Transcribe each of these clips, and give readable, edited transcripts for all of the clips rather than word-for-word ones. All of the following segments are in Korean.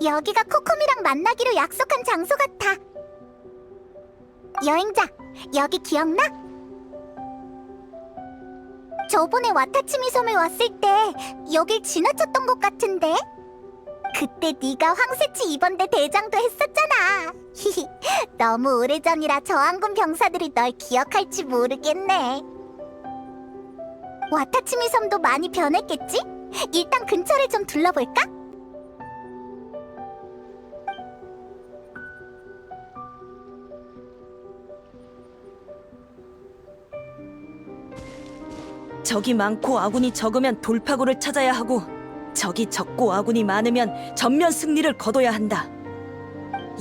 여기가 코코미랑 만나기로 약속한 장소 같아. 여행자, 여기 기억나? 저번에 와타치미 섬에 왔을 때 여길 지나쳤던 것 같은데? 그때 네가 황새치 입원대 대장도 했었잖아. 히히, 너무 오래전이라 저항군 병사들이 널 기억할지 모르겠네. 와타치미 섬도 많이 변했겠지? 일단 근처를 좀 둘러볼까? 적이 많고 아군이 적으면 돌파구를 찾아야 하고, 적이 적고 아군이 많으면 전면 승리를 거둬야 한다.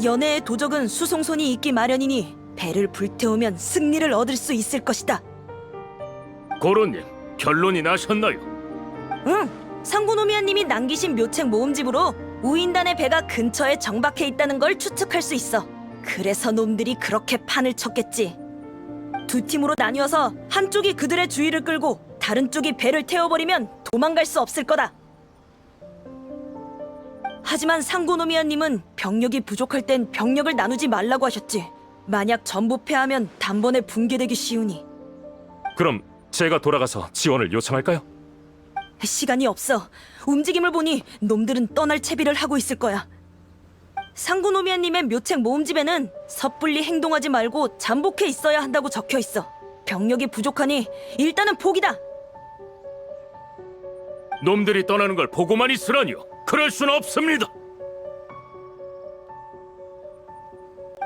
연애의 도적은 수송선이 있기 마련이니 배를 불태우면 승리를 얻을 수 있을 것이다. 고로님, 결론이 나셨나요? 응, 상고노미아님이 남기신 묘책 모음집으로 우인단의 배가 근처에 정박해 있다는 걸 추측할 수 있어. 그래서 놈들이 그렇게 판을 쳤겠지. 두 팀으로 나뉘어서 한쪽이 그들의 주의를 끌고 다른 쪽이 배를 태워버리면 도망갈 수 없을 거다. 하지만 상고노미아님은 병력이 부족할 땐 병력을 나누지 말라고 하셨지. 만약 전부 패하면 단번에 붕괴되기 쉬우니. 그럼 제가 돌아가서 지원을 요청할까요? 시간이 없어. 움직임을 보니 놈들은 떠날 채비를 하고 있을 거야. 상고노미아님의 묘책 모음집에는 섣불리 행동하지 말고 잠복해 있어야 한다고 적혀 있어. 병력이 부족하니 일단은 포기다. 놈들이 떠나는 걸 보고만 있으라니요. 그럴 순 없습니다.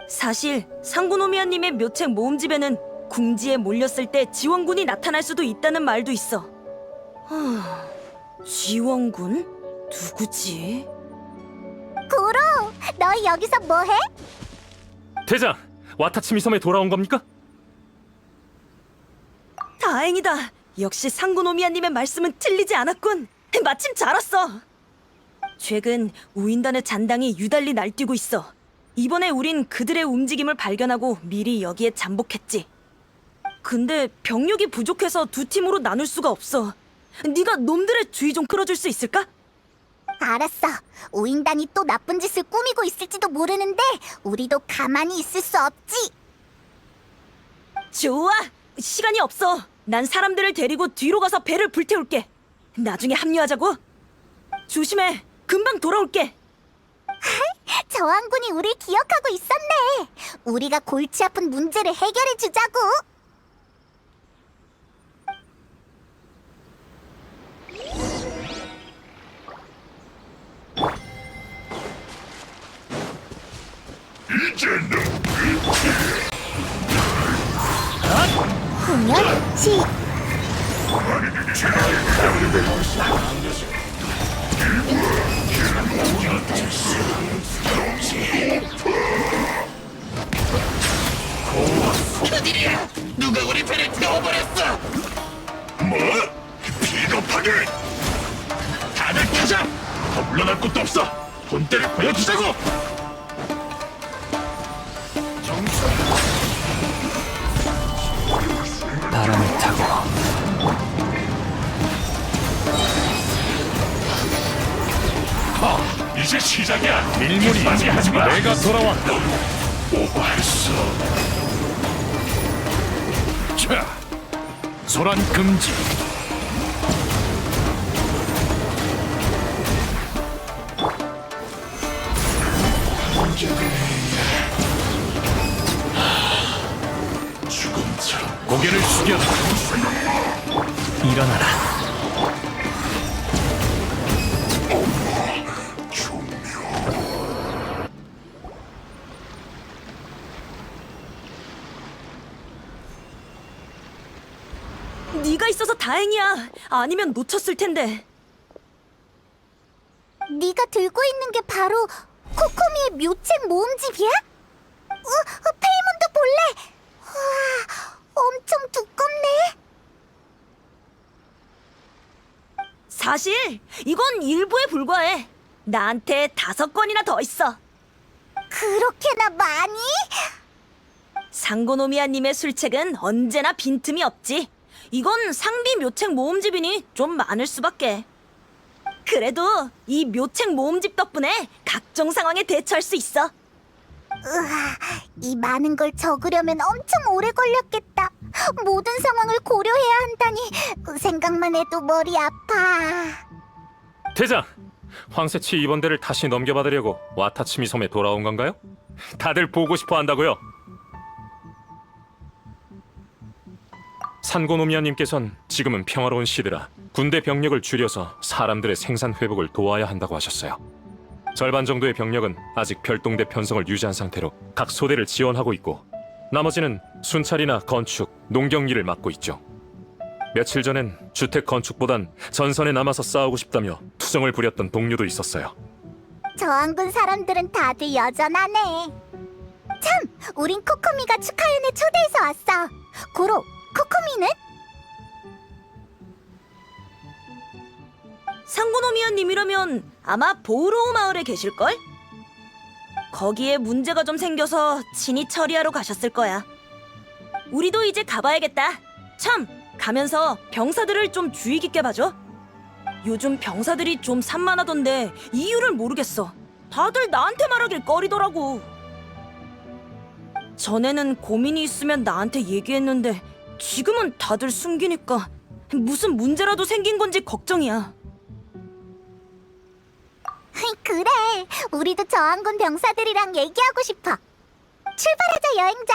사실 상고노미아님의 묘책 모음집에는 궁지에 몰렸을 때 지원군이 나타날 수도 있다는 말도 있어. 지원군? 누구지? 고로, 너희 여기서 뭐해? 대장, 와타치미 섬에 돌아온 겁니까? 다행이다. 역시 상고노미아님의 말씀은 틀리지 않았군. 마침 잘 왔어. 최근 우인단의 잔당이 유달리 날뛰고 있어. 이번에 우린 그들의 움직임을 발견하고 미리 여기에 잠복했지. 근데 병력이 부족해서 두 팀으로 나눌 수가 없어. 네가 놈들의 주의 좀 끌어줄 수 있을까? 알았어. 우인단이 또 나쁜 짓을 꾸미고 있을지도 모르는데 우리도 가만히 있을 수 없지. 좋아. 시간이 없어. 난 사람들을 데리고 뒤로 가서 배를 불태울게. 나중에 합류하자고. 조심해. 금방 돌아올게. 저항군이 우릴 기억하고 있었네. 우리가 골치 아픈 문제를 해결해 주자고. 공연 시. 그들이야! 누가 우리 배를 태워버렸어! 뭐? 비겁하게! 다들 가자! 더 물러날 곳도 없어! 본때를 보여주자고! 바람을 타고 이제 시작이야! 일몰이 맞이하지 마! 내가 돌아왔다. 오버했어! 자, 소란 금지. 죽음처럼 고개를 숙여라. 일어나라. 네가 있어서 다행이야. 아니면 놓쳤을 텐데. 네가 들고 있는 게 바로 코코미의 묘책 모음집이야? 페이몬도 볼래? 와, 엄청 두껍네. 사실 이건 일부에 불과해. 나한테 5건이나 더 있어. 그렇게나 많이? 상고노미아님의 술책은 언제나 빈틈이 없지. 이건 상비 묘책 모음집이니 좀 많을 수밖에. 그래도 이 묘책 모음집 덕분에 각종 상황에 대처할 수 있어. 이 많은 걸 적으려면 엄청 오래 걸렸겠다. 모든 상황을 고려해야 한다니 생각만 해도 머리 아파. 대장, 황새치 입원대를 다시 넘겨받으려고 와타치미 섬에 돌아온 건가요? 다들 보고 싶어 한다고요. 산고노미아님께선 지금은 평화로운 시대라 군대 병력을 줄여서 사람들의 생산 회복을 도와야 한다고 하셨어요. 절반 정도의 병력은 아직 별동대 편성을 유지한 상태로 각 소대를 지원하고 있고, 나머지는 순찰이나 건축, 농경 일을 맡고 있죠. 며칠 전엔 주택 건축보단 전선에 남아서 싸우고 싶다며 투정을 부렸던 동료도 있었어요. 저항군 사람들은 다들 여전하네. 참, 우린 코코미가 축하연에 초대해서 왔어. 고로, 코코미는? 상고노미아님이라면 아마 보우로우 마을에 계실걸? 거기에 문제가 좀 생겨서 친히 처리하러 가셨을 거야. 우리도 이제 가봐야겠다. 참, 가면서 병사들을 좀 주의 깊게 봐줘. 요즘 병사들이 좀 산만하던데 이유를 모르겠어. 다들 나한테 말하길 꺼리더라고. 전에는 고민이 있으면 나한테 얘기했는데 지금은 다들 숨기니까 무슨 문제라도 생긴 건지 걱정이야. 그래, 우리도 저항군 병사들이랑 얘기하고 싶어. 출발하자, 여행자.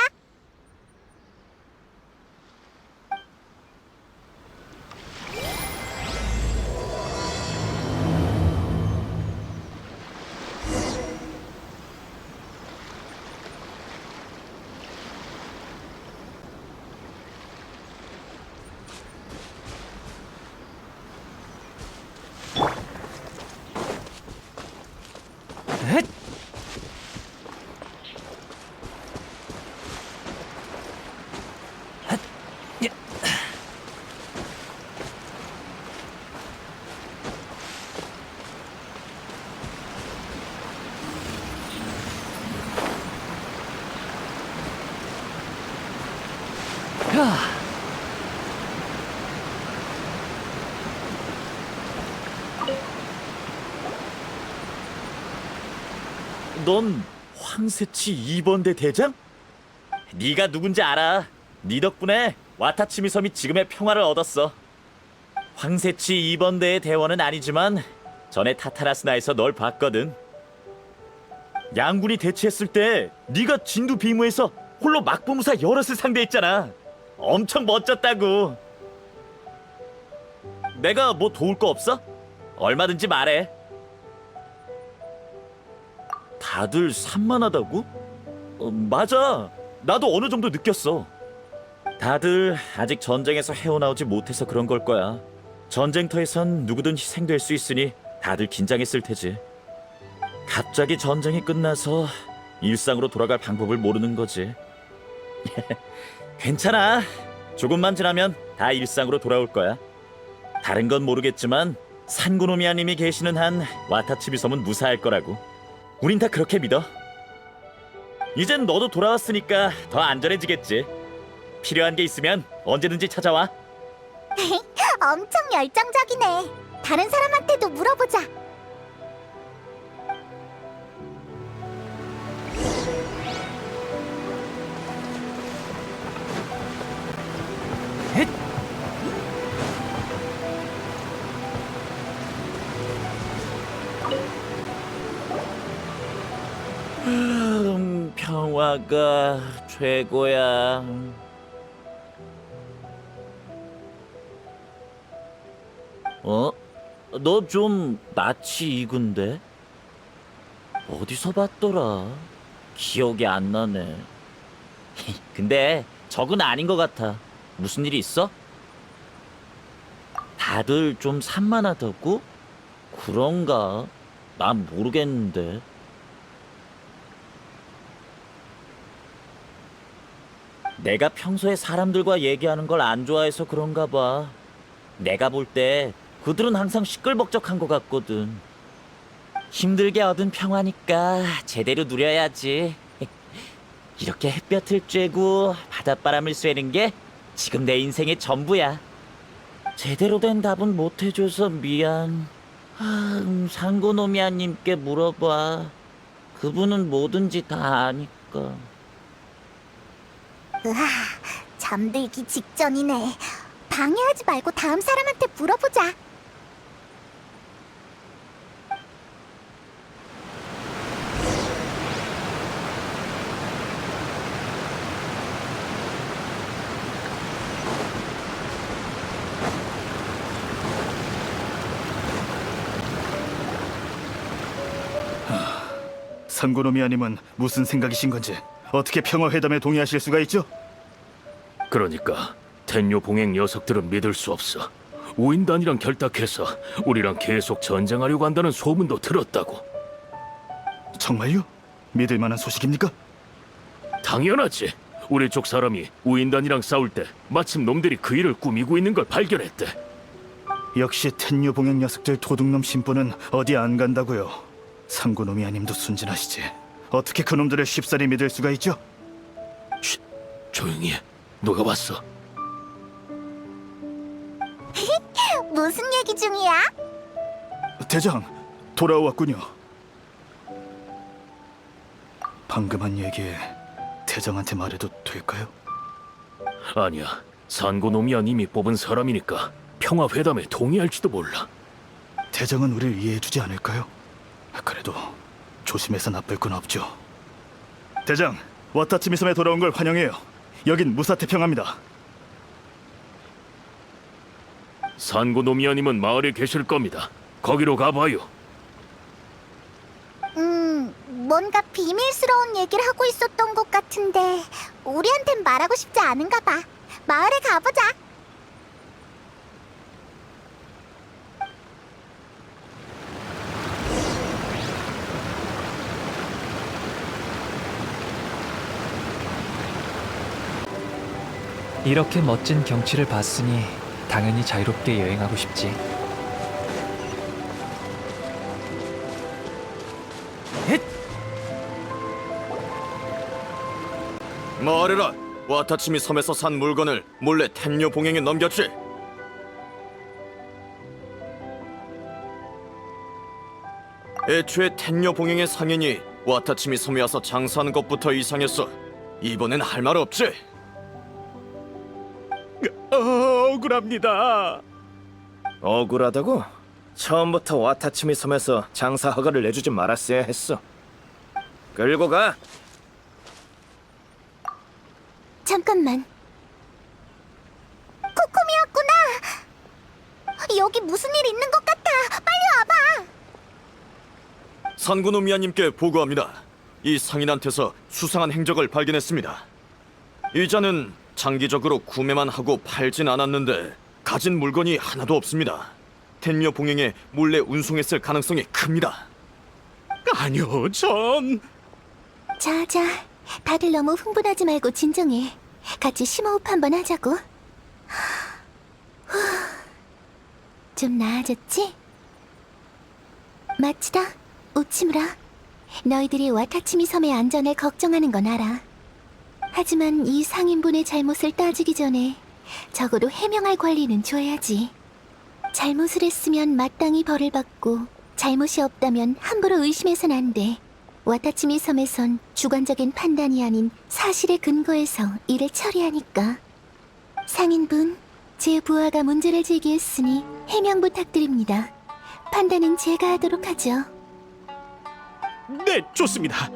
넌 황새치 2번대 대장? 네가 누군지 알아. 네 덕분에 와타치미 섬이 지금의 평화를 얻었어. 황새치 2번대의 대원은 아니지만 전에 타타라스나에서 널 봤거든. 양군이 대치했을 때 네가 진두 비무에서 홀로 막부무사 여럿을 상대했잖아. 엄청 멋졌다고. 내가 뭐 도울 거 없어? 얼마든지 말해. 다들 산만하다고? 맞아. 나도 어느 정도 느꼈어. 다들 아직 전쟁에서 헤어나오지 못해서 그런 걸 거야. 전쟁터에선 누구든 희생될 수 있으니 다들 긴장했을 테지. 갑자기 전쟁이 끝나서 일상으로 돌아갈 방법을 모르는 거지. 괜찮아. 조금만 지나면 다 일상으로 돌아올 거야. 다른 건 모르겠지만 산고노미아님이 계시는 한 와타치미 섬은 무사할 거라고. 우린 다 그렇게 믿어. 이젠 너도 돌아왔으니까 더 안전해지겠지. 필요한 게 있으면 언제든지 찾아와. 엄청 열정적이네. 다른 사람한테도 물어보자. 평화가 최고야. 어? 너 좀 낯이 익은데? 어디서 봤더라? 기억이 안 나네. 근데 적은 아닌 것 같아. 무슨 일이 있어? 다들 좀 산만하다고? 그런가? 난 모르겠는데. 내가 평소에 사람들과 얘기하는 걸 안 좋아해서 그런가 봐. 내가 볼 때 그들은 항상 시끌벅적한 것 같거든. 힘들게 얻은 평화니까 제대로 누려야지. 이렇게 햇볕을 쬐고 바닷바람을 쐬는 게 지금 내 인생의 전부야. 제대로 된 답은 못 해줘서 미안. 상고노미아님께 물어봐. 그분은 뭐든지 다 아니까. 잠들기 직전이네. 방해하지 말고 다음 사람한테 물어보자. 상고노미아님은 무슨 생각이신 건지 어떻게 평화회담에 동의하실 수가 있죠? 그러니까 텐요 봉행 녀석들은 믿을 수 없어. 우인단이랑 결탁해서 우리랑 계속 전쟁하려고 한다는 소문도 들었다고. 정말요? 믿을 만한 소식입니까? 당연하지. 우리 쪽 사람이 우인단이랑 싸울 때 마침 놈들이 그 일을 꾸미고 있는 걸 발견했대. 역시 텐유 봉행 녀석들 도둑놈 신부는 어디 안 간다고요. 상고노미아님도 순진하시지. 어떻게 그놈들을 쉽사리 믿을 수가 있죠? 조용히 해. 누가 왔어? 무슨 얘기 중이야? 대장, 돌아왔군요. 방금 한 얘기 대장한테 말해도 될까요? 아니야. 산고노미아님이 뽑은 사람이니까 평화회담에 동의할지도 몰라. 대장은 우릴 이해해주지 않을까요? 그래도 조심해서 나쁠 건 없죠. 대장, 와타치미 섬에 돌아온 걸 환영해요. 여긴 무사태평합니다. 산고노미아님은 마을에 계실 겁니다. 거기로 가봐요. 뭔가 비밀스러운 얘기를 하고 있었던 것 같은데 우리한텐 말하고 싶지 않은가 봐. 마을에 가보자. 이렇게 멋진 경치를 봤으니 당연히 자유롭게 여행하고 싶지. 말해라. 와타치미 섬에서 산 물건을 몰래 텐요 봉행에 넘겼지? 애초에 텐요 봉행의 상인이 와타치미 섬에 와서 장사하는 것부터 이상했어. 이번엔 할 말 없지? 억울합니다. 억울하다고? 처음부터 와타치미 섬에서 장사 허가를 내주지 말았어야 했어. 끌고 가. 잠깐만. 코코미였구나. 여기 무슨 일 있는 것 같아. 빨리 와봐. 산고노미아님께 보고합니다. 이 상인한테서 수상한 행적을 발견했습니다. 이자는 장기적으로 구매만 하고 팔진 않았는데 가진 물건이 하나도 없습니다. 텐요 봉행에 몰래 운송했을 가능성이 큽니다. 아니요, 전 자자, 다들 너무 흥분하지 말고 진정해. 같이 심호흡 한번 하자고. 후, 좀 나아졌지? 마치다, 우치무라. 너희들이 와타치미 섬의 안전을 걱정하는 건 알아. 하지만 이 상인분의 잘못을 따지기 전에 적어도 해명할 권리는 줘야지. 잘못을 했으면 마땅히 벌을 받고 잘못이 없다면 함부로 의심해선 안 돼. 와타치미 섬에선 주관적인 판단이 아닌 사실에 근거해서 일을 처리하니까. 상인분, 제 부하가 문제를 제기했으니 해명 부탁드립니다. 판단은 제가 하도록 하죠. 네, 좋습니다.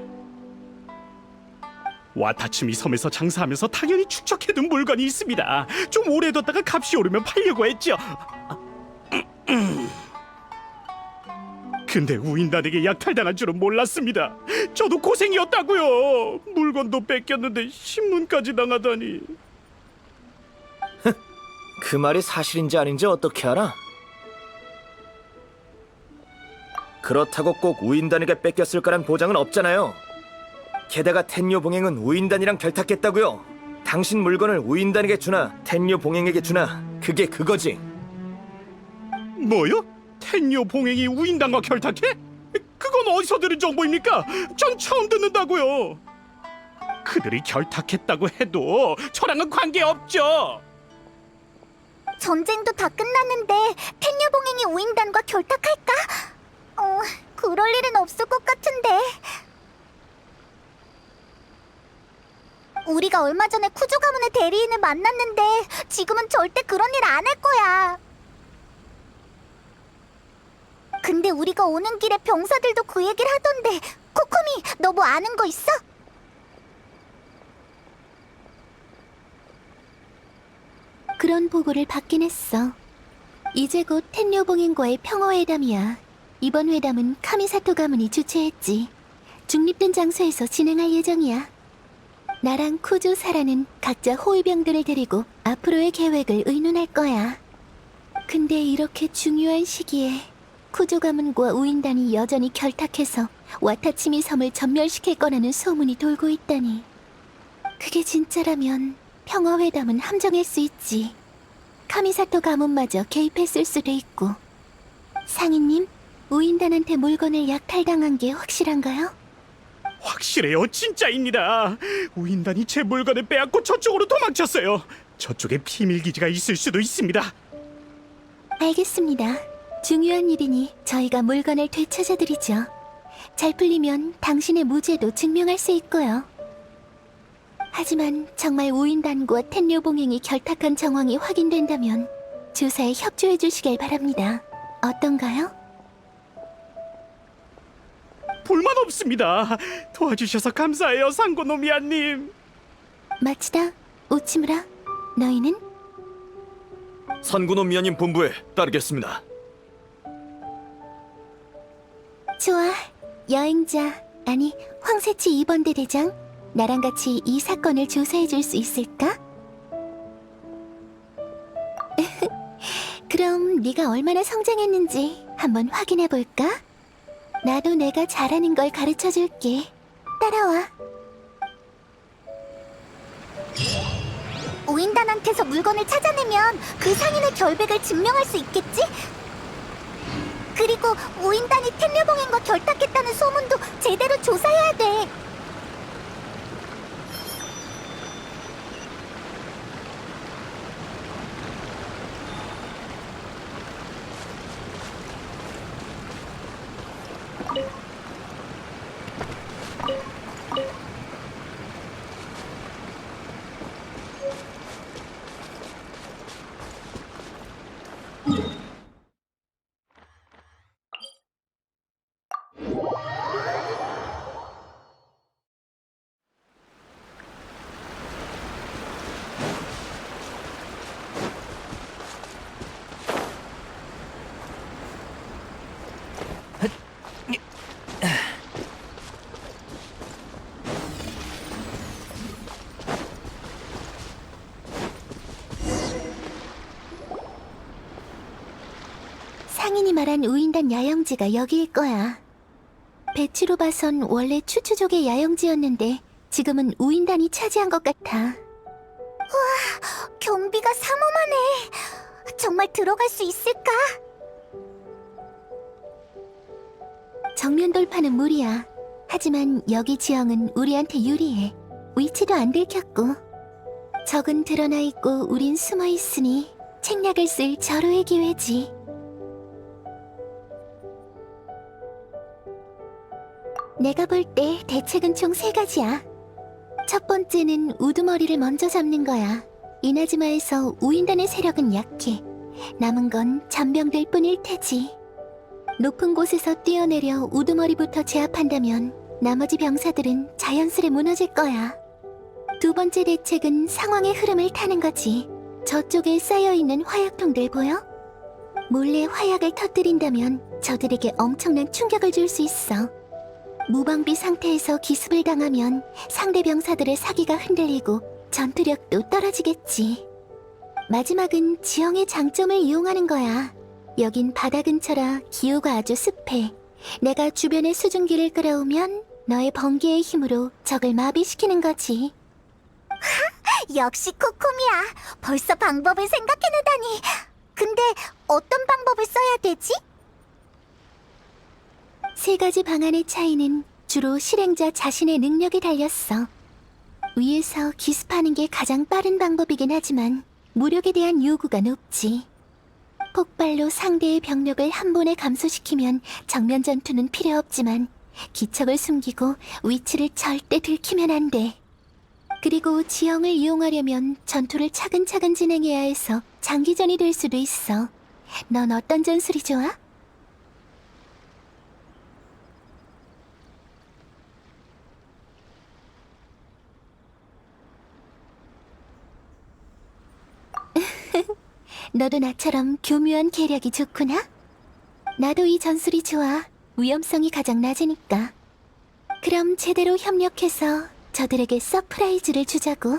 와타치미 섬에서 장사하면서 당연히 축적해둔 물건이 있습니다. 좀 오래 뒀다가 값이 오르면 팔려고 했죠. 근데 우인단에게 약탈당한 줄은 몰랐습니다. 저도 고생이었다고요. 물건도 뺏겼는데 신문까지 당하다니. 그 말이 사실인지 아닌지 어떻게 알아? 그렇다고 꼭 우인단에게 뺏겼을 거란 보장은 없잖아요. 게다가 텐요 봉행은 우인단이랑 결탁했다고요. 당신 물건을 우인단에게 주나 텐요 봉행에게 주나 그게 그거지. 뭐요? 텐요 봉행이 우인단과 결탁해? 그건 어디서 들은 정보입니까? 전 처음 듣는다고요. 그들이 결탁했다고 해도 저랑은 관계없죠. 전쟁도 다 끝났는데 텐녀봉행이 우인단과 결탁할까? 그럴 일은 없을 것 같은데. 우리가 얼마 전에 쿠조 가문의 대리인을 만났는데 지금은 절대 그런 일 안 할 거야. 근데 우리가 오는 길에 병사들도 그 얘기를 하던데. 코코미, 너 뭐 아는 거 있어? 그런 보고를 받긴 했어. 이제 곧 텐료봉행과의 평화회담이야. 이번 회담은 카미사토 가문이 주최했지. 중립된 장소에서 진행할 예정이야. 나랑 쿠조 사라는 각자 호위병들을 데리고 앞으로의 계획을 의논할 거야. 근데 이렇게 중요한 시기에 쿠조 가문과 우인단이 여전히 결탁해서 와타치미 섬을 전멸시킬 거라는 소문이 돌고 있다니. 그게 진짜라면 평화회담은 함정일 수 있지. 카미사토 가문마저 개입했을 수도 있고. 상인님, 우인단한테 물건을 약탈당한 게 확실한가요? 확실해요, 진짜입니다. 우인단이 제 물건을 빼앗고 저쪽으로 도망쳤어요. 저쪽에 비밀 기지가 있을 수도 있습니다. 알겠습니다. 중요한 일이니 저희가 물건을 되찾아드리죠. 잘 풀리면 당신의 무죄도 증명할 수 있고요. 하지만 정말 우인단과 텐료봉행이 결탁한 정황이 확인된다면 조사에 협조해 주시길 바랍니다. 어떤가요? 불만 없습니다. 도와주셔서 감사해요, 상고노미아님. 마치다, 오치무라, 너희는? 산구노 미아님 본부에 따르겠습니다. 좋아, 여행자, 아니 황새치 2번 대대장, 나랑 같이 이 사건을 조사해 줄 수 있을까? 그럼 네가 얼마나 성장했는지 한번 확인해 볼까? 나도 내가 잘하는 걸 가르쳐 줄게. 따라와. 우인단한테서 물건을 찾아내면 그 상인의 결백을 증명할 수 있겠지? 그리고 우인단이 텐류봉행과 결탁했다는 소문도 제대로 조사해야 돼. 상인이 말한 우인단 야영지가 여기일 거야. 배치로 봐선 원래 추추족의 야영지였는데 지금은 우인단이 차지한 것 같아. 경비가 삼엄하네. 정말 들어갈 수 있을까? 정면 돌파는 무리야. 하지만 여기 지형은 우리한테 유리해. 위치도 안 들켰고. 적은 드러나 있고 우린 숨어 있으니 책략을 쓸 절호의 기회지. 내가 볼 때 대책은 총 3가지야. 첫 번째는 우두머리를 먼저 잡는 거야. 이나즈마에서 우인단의 세력은 약해. 남은 건 잔병들 뿐일 테지. 높은 곳에서 뛰어내려 우두머리부터 제압한다면 나머지 병사들은 자연스레 무너질 거야. 두 번째 대책은 상황의 흐름을 타는 거지. 저쪽에 쌓여있는 화약통들 보여? 몰래 화약을 터뜨린다면 저들에게 엄청난 충격을 줄 수 있어. 무방비 상태에서 기습을 당하면 상대 병사들의 사기가 흔들리고 전투력도 떨어지겠지. 마지막은 지형의 장점을 이용하는 거야. 여긴 바다 근처라 기후가 아주 습해. 내가 주변에 수증기를 끌어오면 너의 번개의 힘으로 적을 마비시키는 거지. 역시 코코미야. 벌써 방법을 생각해내다니. 근데 어떤 방법을 써야 되지? 3가지 방안의 차이는 주로 실행자 자신의 능력에 달렸어. 위에서 기습하는 게 가장 빠른 방법이긴 하지만 무력에 대한 요구가 높지. 폭발로 상대의 병력을 한 번에 감소시키면 정면 전투는 필요 없지만 기척을 숨기고 위치를 절대 들키면 안 돼. 그리고 지형을 이용하려면 전투를 차근차근 진행해야 해서 장기전이 될 수도 있어. 넌 어떤 전술이 좋아? 너도 나처럼 교묘한 계략이 좋구나? 나도 이 전술이 좋아. 위험성이 가장 낮으니까. 그럼 제대로 협력해서 저들에게 서프라이즈를 주자고.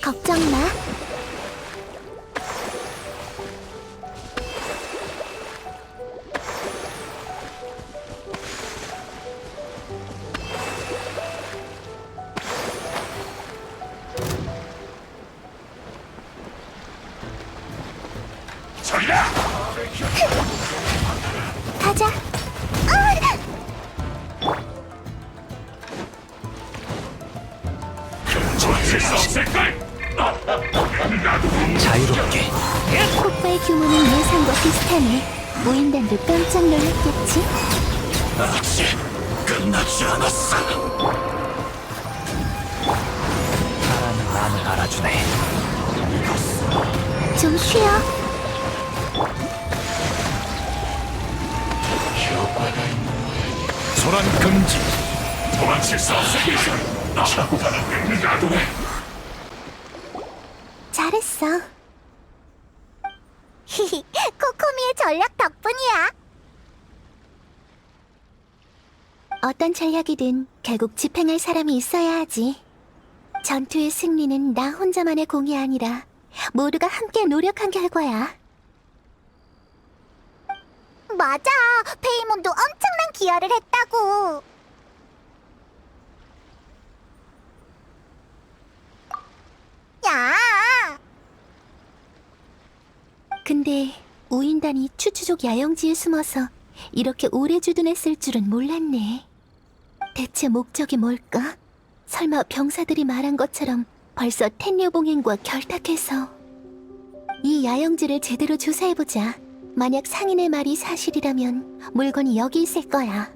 걱정 마. 가자. 자유롭게. 폭발 규모는 예상과 비슷하네. 무인단도 깜짝 놀랐겠지? 끝나지 않았어. 나라는 마음을 알아주네. 좀 쉬어. 소란 금지. 도망칠 수 없어. 나보다는 놔두네. 잘했어. 히히, 코코미의 전략 덕분이야. 어떤 전략이든 결국 집행할 사람이 있어야 하지. 전투의 승리는 나 혼자만의 공이 아니라 모두가 함께 노력한 결과야. 맞아, 페이몬도 엄청난 기여를 했다고. 야, 근데 우인단이 추추족 야영지에 숨어서 이렇게 오래 주둔했을 줄은 몰랐네. 대체 목적이 뭘까? 설마 병사들이 말한 것처럼 벌써 텐류봉행과 결탁해서. 이 야영지를 제대로 조사해보자. 만약 상인의 말이 사실이라면 물건이 여기 있을 거야.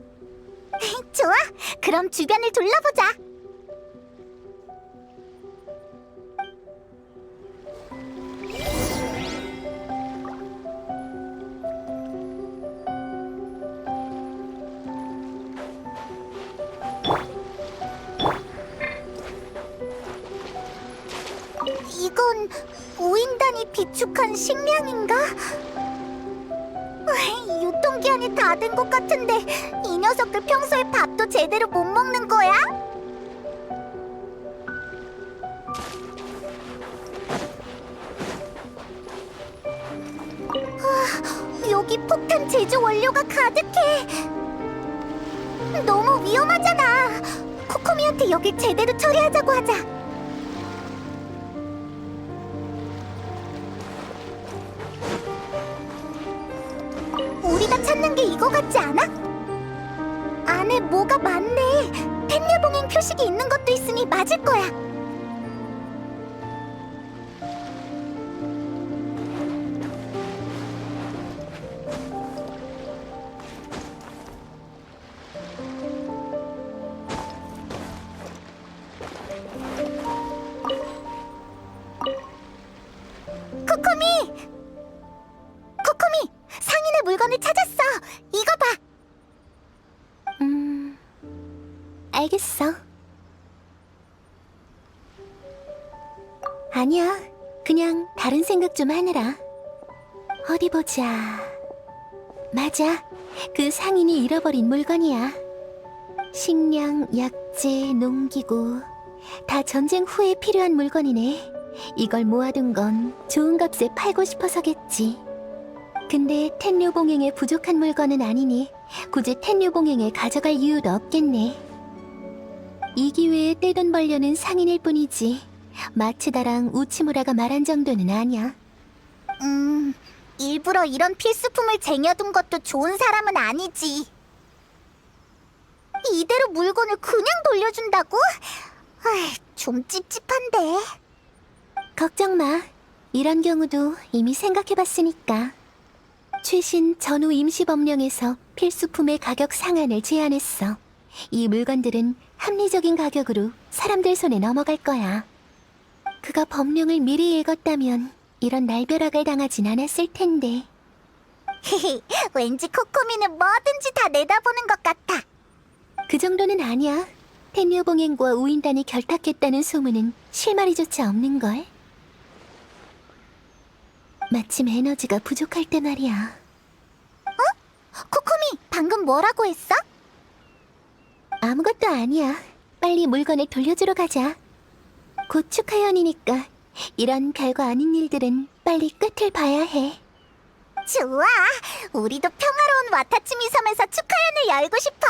좋아. 그럼 주변을 둘러보자. 이건 우인단이 비축한 식량인가? 유통기한이 다 된 것 같은데 이 녀석들 평소에 밥도 제대로 못 먹는 거야? 여기 폭탄 제조 원료가 가득해. 너무 위험하잖아. 코코미한테 여길 제대로 처리하자고 하자. 우리가 찾는 게 이거 같지 않아? 안에 뭐가 많네. 텐류봉행 표식이 있는 것도 있으니 맞을 거야. 코코미! 코코미! 상인의 물건을 찾았어! 이거 봐! 알겠어. 아니야. 그냥 다른 생각 좀 하느라. 어디 보자. 맞아. 그 상인이 잃어버린 물건이야. 식량, 약재, 농기구. 다 전쟁 후에 필요한 물건이네. 이걸 모아둔 건 좋은 값에 팔고 싶어서겠지. 근데 텐류봉행에 부족한 물건은 아니니 굳이 텐류봉행에 가져갈 이유도 없겠네. 이 기회에 떼돈 벌려는 상인일 뿐이지 마츠다랑 우치무라가 말한 정도는 아니야. 일부러 이런 필수품을 쟁여둔 것도 좋은 사람은 아니지. 이대로 물건을 그냥 돌려준다고? 좀 찝찝한데. 걱정 마. 이런 경우도 이미 생각해봤으니까. 최신 전후 임시법령에서 필수품의 가격 상한을 제한했어. 이 물건들은 합리적인 가격으로 사람들 손에 넘어갈 거야. 그가 법령을 미리 읽었다면 이런 날벼락을 당하진 않았을 텐데. 왠지 코코미는 뭐든지 다 내다보는 것 같아. 그 정도는 아니야. 텐류 봉행과 우인단이 결탁했다는 소문은 실마리조차 없는걸. 마침 에너지가 부족할 때 말이야. 코코미, 방금 뭐라고 했어? 아무것도 아니야. 빨리 물건을 돌려주러 가자. 곧 축하연이니까 이런 별거 아닌 일들은 빨리 끝을 봐야 해. 좋아. 우리도 평화로운 와타치미 섬에서 축하연을 열고 싶어.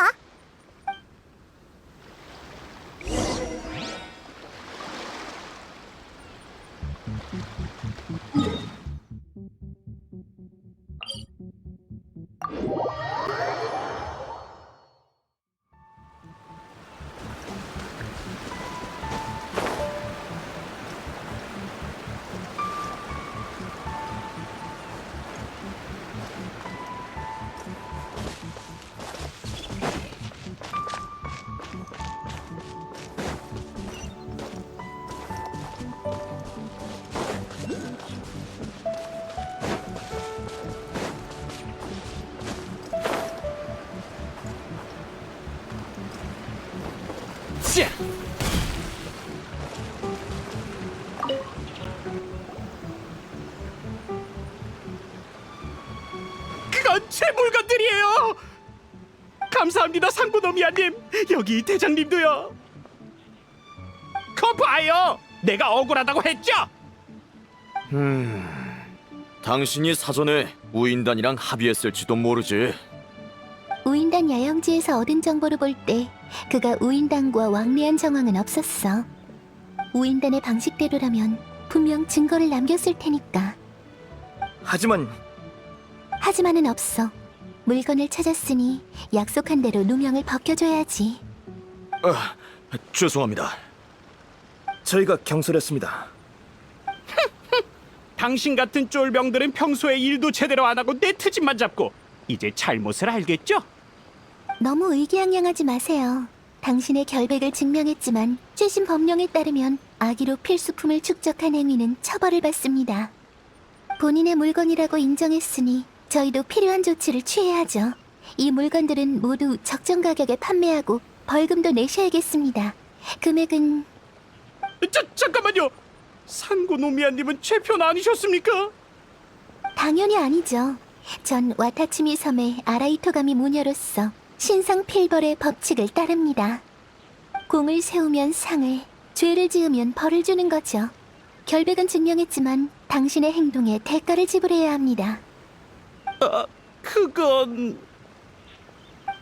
그건 제 물건들이에요. 감사합니다, 상고노미아님. 여기 대장님도요. 거봐요, 내가 억울하다고 했죠? 당신이 사전에 우인단이랑 합의했을지도 모르지. 우인단 야영지에서 얻은 정보를 볼 때 그가 우인단과 왕래한 정황은 없었어. 우인단의 방식대로라면 분명 증거를 남겼을 테니까. 하지만은 없어. 물건을 찾았으니 약속한 대로 누명을 벗겨줘야지. 죄송합니다. 저희가 경솔했습니다. 당신 같은 쫄병들은 평소에 일도 제대로 안 하고 내 트집만 잡고 이제 잘못을 알겠죠? 너무 의기양양하지 마세요. 당신의 결백을 증명했지만 최신 법령에 따르면 악의로 필수품을 축적한 행위는 처벌을 받습니다. 본인의 물건이라고 인정했으니 저희도 필요한 조치를 취해야죠. 이 물건들은 모두 적정 가격에 판매하고 벌금도 내셔야겠습니다. 금액은... 잠깐만요. 상고노미아님은 제 편 아니셨습니까? 당연히 아니죠. 전 와타치미 섬의 아라이토가미 무녀로서 신상 필벌의 법칙을 따릅니다. 공을 세우면 상을, 죄를 지으면 벌을 주는 거죠. 결백은 증명했지만 당신의 행동에 대가를 지불해야 합니다. 그건...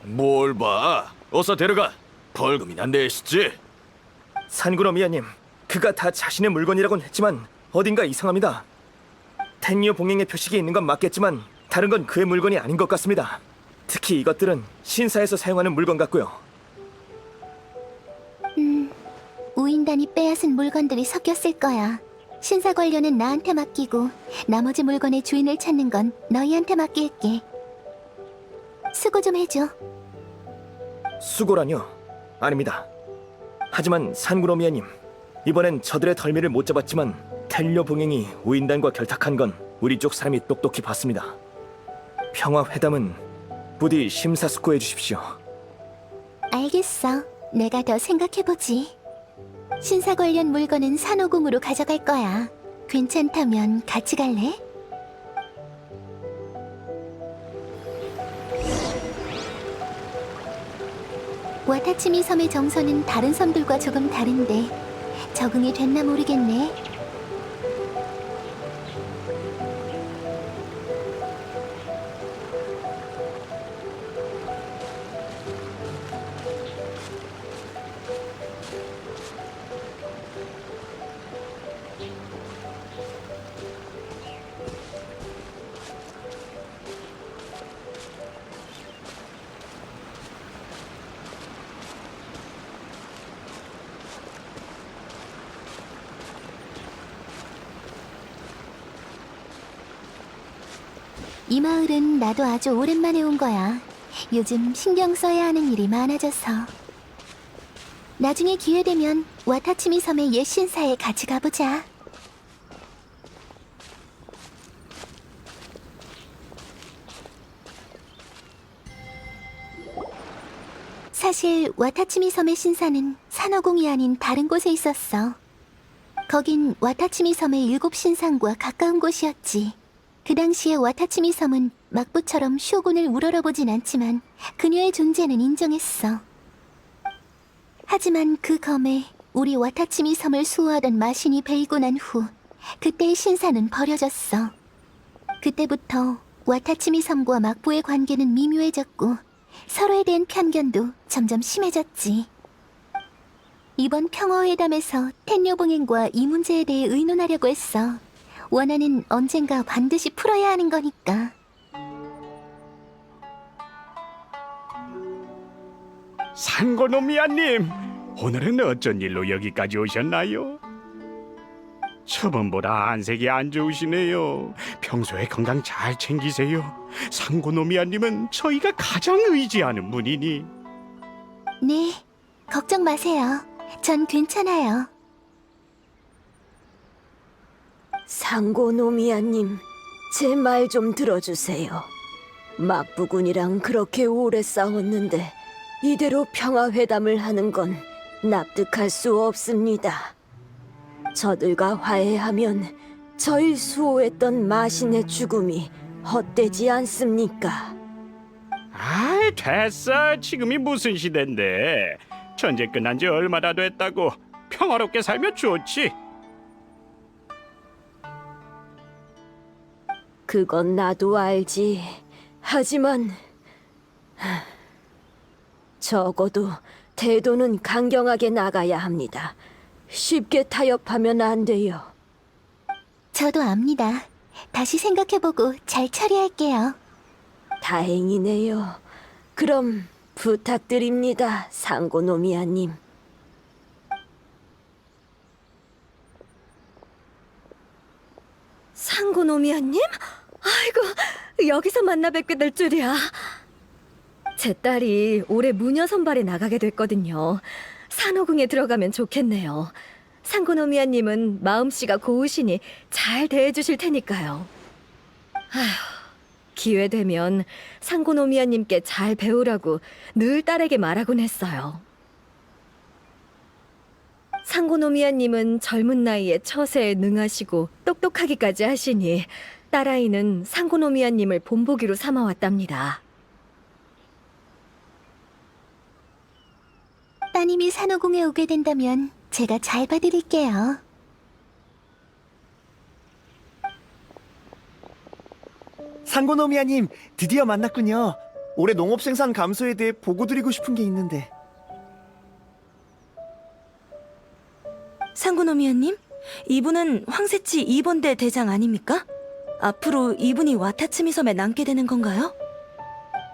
뭘 봐. 어서 데려가. 벌금이나 내시지. 산구노미아님, 그가 다 자신의 물건이라고는 했지만 어딘가 이상합니다. 텐류 봉행의 표식이 있는 건 맞겠지만 다른 건 그의 물건이 아닌 것 같습니다. 특히 이것들은 신사에서 사용하는 물건 같고요. 우인단이 빼앗은 물건들이 섞였을 거야. 신사 관련은 나한테 맡기고 나머지 물건의 주인을 찾는 건 너희한테 맡길게. 수고 좀 해줘. 수고라뇨? 아닙니다. 하지만 산구노미아님, 이번엔 저들의 덜미를 못 잡았지만 텐류 봉행이 우인단과 결탁한 건 우리 쪽 사람이 똑똑히 봤습니다. 평화회담은 부디 심사숙고해 주십시오. 알겠어. 내가 더 생각해보지. 신사 관련 물건은 산호궁으로 가져갈 거야. 괜찮다면 같이 갈래? 와타치미 섬의 정서는 다른 섬들과 조금 다른데 적응이 됐나 모르겠네. 이 마을은 나도 아주 오랜만에 온 거야. 요즘 신경 써야 하는 일이 많아져서. 나중에 기회 되면 와타치미 섬의 옛 신사에 같이 가보자. 사실 와타치미 섬의 신사는 산호궁이 아닌 다른 곳에 있었어. 거긴 와타치미 섬의 7 신상과 가까운 곳이었지. 그 당시에 와타치미 섬은 막부처럼 쇼군을 우러러보진 않지만 그녀의 존재는 인정했어. 하지만 그 검에 우리 와타치미 섬을 수호하던 마신이 베이고 난 후 그때의 신사는 버려졌어. 그때부터 와타치미 섬과 막부의 관계는 미묘해졌고 서로에 대한 편견도 점점 심해졌지. 이번 평화회담에서 텐뇨봉행과 이 문제에 대해 의논하려고 했어. 원한은 언젠가 반드시 풀어야 하는 거니까. 상고노미아님, 오늘은 어쩐 일로 여기까지 오셨나요? 저번보다 안색이 안 좋으시네요. 평소에 건강 잘 챙기세요. 상고노미아님은 저희가 가장 의지하는 분이니. 네, 걱정 마세요. 전 괜찮아요. 상고노미아님, 제 말 좀 들어주세요. 막부군이랑 그렇게 오래 싸웠는데 이대로 평화회담을 하는 건 납득할 수 없습니다. 저들과 화해하면 저희 수호했던 마신의 죽음이 헛되지 않습니까? 아이, 됐어. 지금이 무슨 시대인데. 전쟁 끝난 지 얼마나 됐다고. 평화롭게 살면 좋지. 그건 나도 알지. 하지만 적어도 태도는 강경하게 나가야 합니다. 쉽게 타협하면 안 돼요. 저도 압니다. 다시 생각해보고 잘 처리할게요. 다행이네요. 그럼 부탁드립니다, 상고노미아님. 상고노미아님? 아이고, 여기서 만나 뵙게 될 줄이야. 제 딸이 올해 무녀 선발에 나가게 됐거든요. 산호궁에 들어가면 좋겠네요. 상고노미아님은 마음씨가 고우시니 잘 대해주실 테니까요. 아휴, 기회 되면 상고노미아님께 잘 배우라고 늘 딸에게 말하곤 했어요. 상고노미아님은 젊은 나이에 처세에 능하시고 똑똑하기까지 하시니 딸아이는 상고노미아님을 본보기로 삼아왔답니다. 따님이 산호궁에 오게 된다면 제가 잘 봐드릴게요. 상고노미아님, 드디어 만났군요. 올해 농업 생산 감소에 대해 보고 드리고 싶은 게 있는데. 상고노미아님, 이분은 황새치 2번대 대장 아닙니까? 앞으로 이분이 와타츠미 섬에 남게 되는 건가요?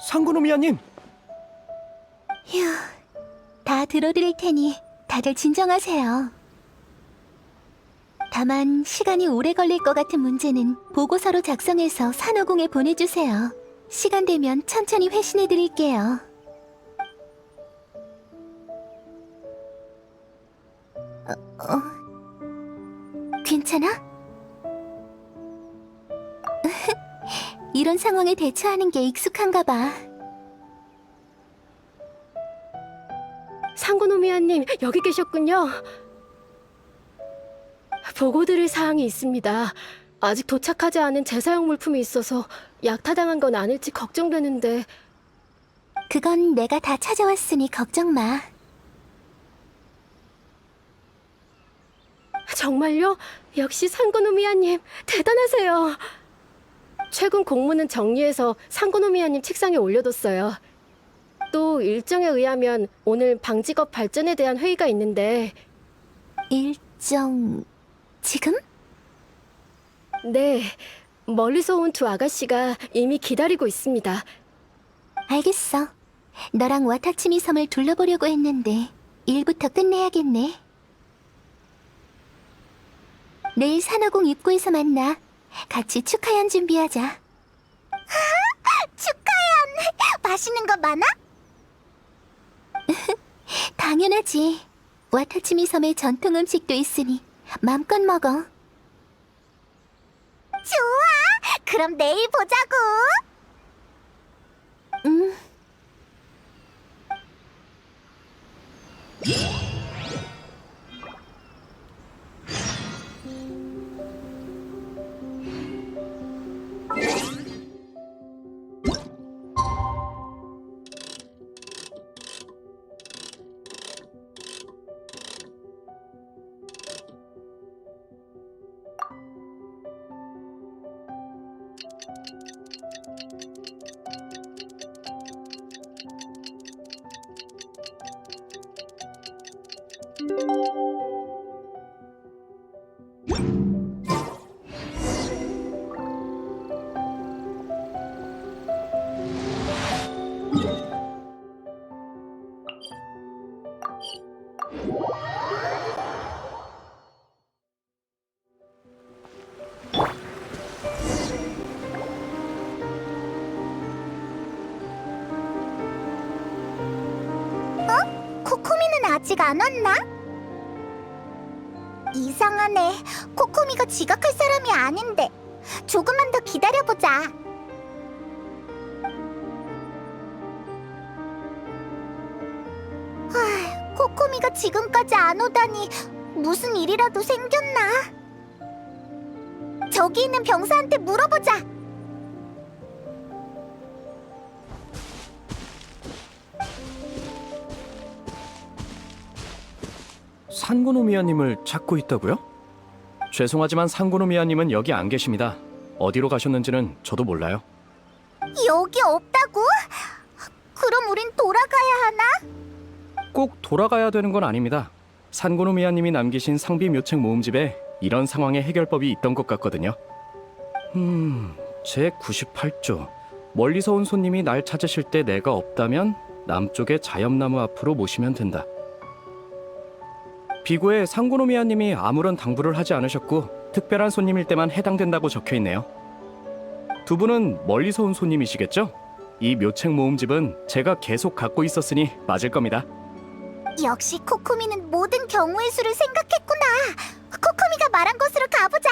상고노미아님! 휴, 다 들어드릴 테니 다들 진정하세요. 다만 시간이 오래 걸릴 것 같은 문제는 보고서로 작성해서 산호궁에 보내주세요. 시간 되면 천천히 회신해드릴게요. 괜찮아? 이런 상황에 대처하는 게 익숙한가 봐. 상고노미아님, 여기 계셨군요. 보고드릴 사항이 있습니다. 아직 도착하지 않은 제사용 물품이 있어서 약타당한 건 아닐지 걱정되는데. 그건 내가 다 찾아왔으니 걱정 마. 정말요? 역시 상고노미아님, 대단하세요. 최근 공문은 정리해서 상고노미아님 책상에 올려뒀어요. 또 일정에 의하면 오늘 방직업 발전에 대한 회의가 있는데. 일정... 지금? 네, 멀리서 온 두 아가씨가 이미 기다리고 있습니다. 알겠어. 너랑 와타치미 섬을 둘러보려고 했는데 일부터 끝내야겠네. 내일 산호궁 입구에서 만나. 같이 축하연 준비하자. 맛있는 거 많아? 당연하지. 와타치미 섬의 전통 음식도 있으니 마음껏 먹어. 좋아! 그럼 내일 보자고! 음. 코코미는 아직 안 왔나? 이상하네. 코코미가 지각할 사람이 아닌데. 조금만 더 기다려보자. 코코미가 지금까지 안 오다니 무슨 일이라도 생겼나? 저기 있는 병사한테 물어보자. 산고노미아님을 찾고 있다고요? 죄송하지만 산고노미아님은 여기 안 계십니다. 어디로 가셨는지는 저도 몰라요. 여기 없다고? 그럼 우린 돌아가야 하나? 꼭 돌아가야 되는 건 아닙니다. 산고노미아님이 남기신 상비 묘책 모음집에 이런 상황의 해결법이 있던 것 같거든요. 제 98조. 멀리서 온 손님이 날 찾으실 때 내가 없다면 남쪽의 자엽나무 앞으로 모시면 된다. 비고에 상고노미아님이 아무런 당부를 하지 않으셨고 특별한 손님일 때만 해당된다고 적혀있네요. 두 분은 멀리서 온 손님이시겠죠? 이 묘책 모음집은 제가 계속 갖고 있었으니 맞을 겁니다. 역시 코코미는 모든 경우의 수를 생각했구나. 코코미가 말한 곳으로 가보자.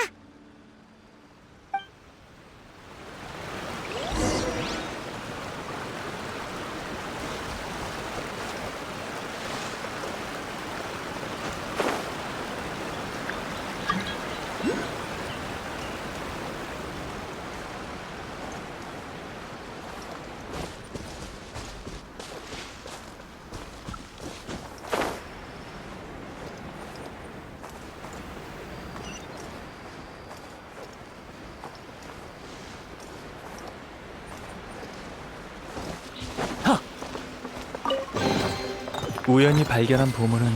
우연히 발견한 보물은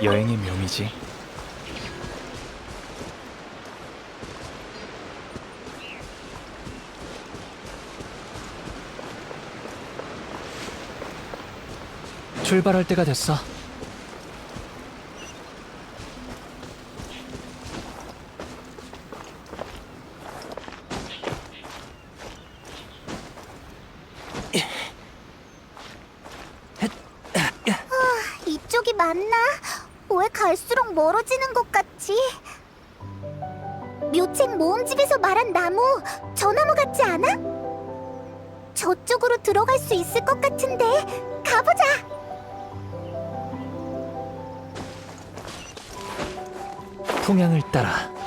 여행의 묘미지. 출발할 때가 됐어. 이쪽이 맞나? 왜 갈수록 멀어지는 것 같지? 묘책 모음집에서 말한 나무, 저 나무 같지 않아? 저쪽으로 들어갈 수 있을 것 같은데 가보자! 풍향을 따라.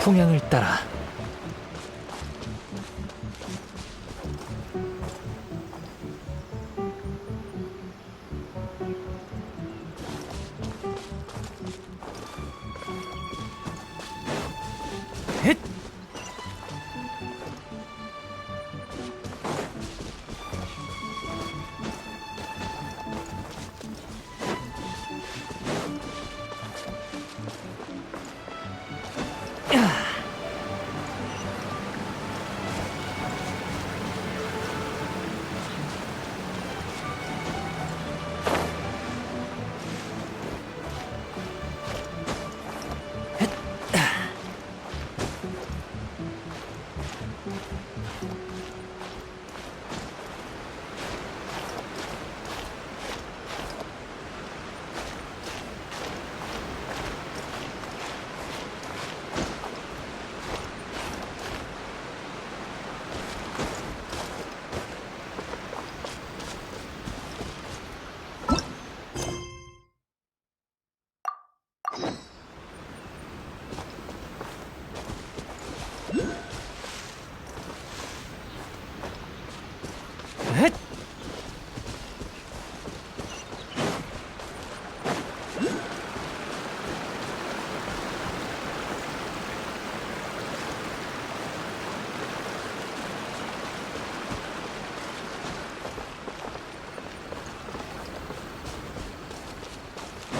풍향을 따라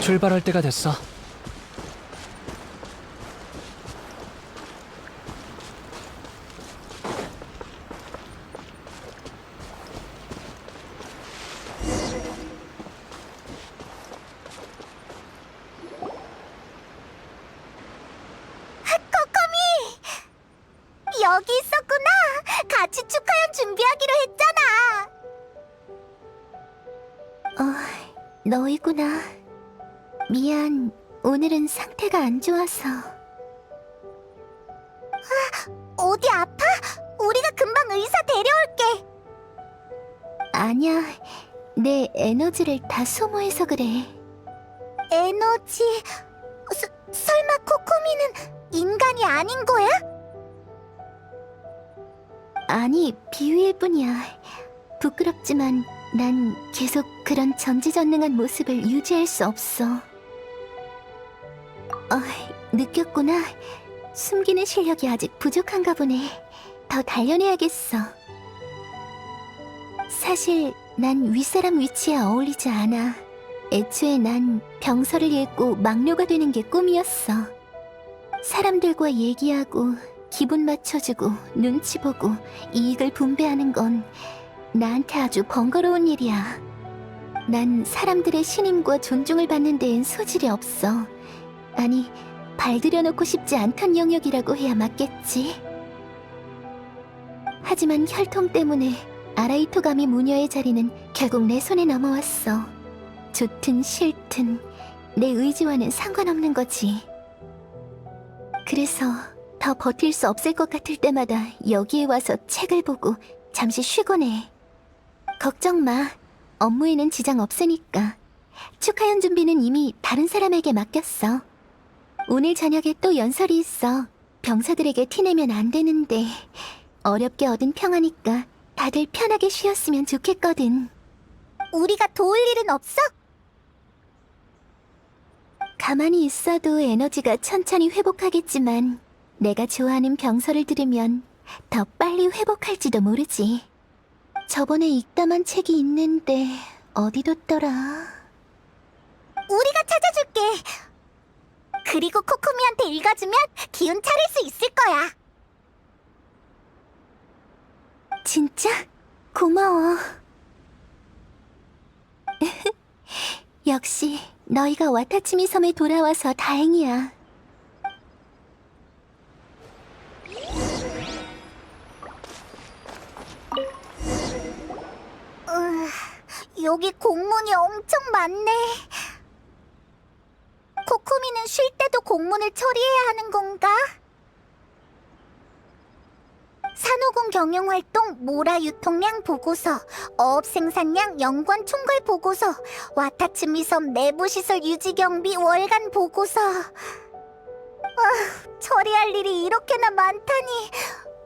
출발할 때가 됐어. 여기 있었구나. 같이 축하연 준비하기로 했잖아. 너희구나. 미안, 오늘은 상태가 안 좋아서. 어디 아파? 우리가 금방 의사 데려올게. 아니야, 내 에너지를 다 소모해서 그래. 에너지... 설마 코코미는 인간이 아닌 거야? 아니, 비유일 뿐이야. 부끄럽지만 난 계속 그런 전지전능한 모습을 유지할 수 없어. 느꼈구나. 숨기는 실력이 아직 부족한가 보네. 더 단련해야겠어. 사실 난 윗사람 위치에 어울리지 않아. 애초에 난 병서를 읽고 막료가 되는 게 꿈이었어. 사람들과 얘기하고 기분 맞춰주고 눈치 보고 이익을 분배하는 건 나한테 아주 번거로운 일이야. 난 사람들의 신임과 존중을 받는 데엔 소질이 없어. 아니, 발들여놓고 싶지 않던 영역이라고 해야 맞겠지. 하지만 혈통 때문에 아라이토 가미 무녀의 자리는 결국 내 손에 넘어왔어. 좋든 싫든 내 의지와는 상관없는 거지. 그래서 더 버틸 수 없을 것 같을 때마다 여기에 와서 책을 보고 잠시 쉬곤 해. 걱정 마. 업무에는 지장 없으니까. 축하연 준비는 이미 다른 사람에게 맡겼어. 오늘 저녁에 또 연설이 있어. 병사들에게 티내면 안 되는데 어렵게 얻은 평화니까 다들 편하게 쉬었으면 좋겠거든. 우리가 도울 일은 없어? 가만히 있어도 에너지가 천천히 회복하겠지만 내가 좋아하는 병설을 들으면 더 빨리 회복할지도 모르지. 저번에 읽다만 책이 있는데 어디 뒀더라? 우리가 찾아줄게. 그리고 코코미한테 읽어주면 기운 차릴 수 있을 거야. 진짜? 고마워. 역시 너희가 와타치미 섬에 돌아와서 다행이야. 여기 공문이 엄청 많네. 코코미는 쉴 때도 공문을 처리해야 하는 건가? 산호군 경영활동 모라 유통량 보고서, 어업 생산량 연관 총괄 보고서, 와타츠미 섬 내부시설 유지 경비 월간 보고서. 처리할 일이 이렇게나 많다니.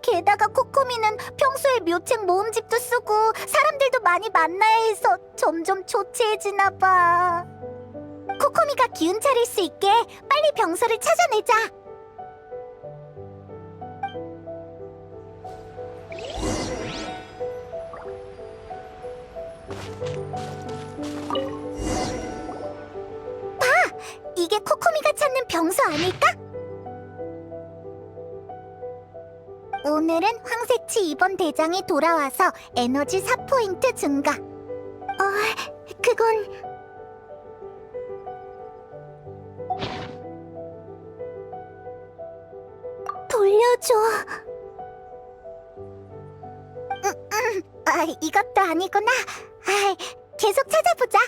게다가 코코미는 평소에 묘책 모음집도 쓰고 사람들도 많이 만나야 해서 점점 초췌해지나 봐. 코코미가 기운 차릴 수 있게 빨리 병서를 찾아내자. 봐! 이게 코코미가 찾는 병서 아닐까? 오늘은 황새치 2번 대장이 돌아와서 에너지 4포인트 증가. 그건... 돌려줘. 이것도 아니구나. 계속 찾아보자.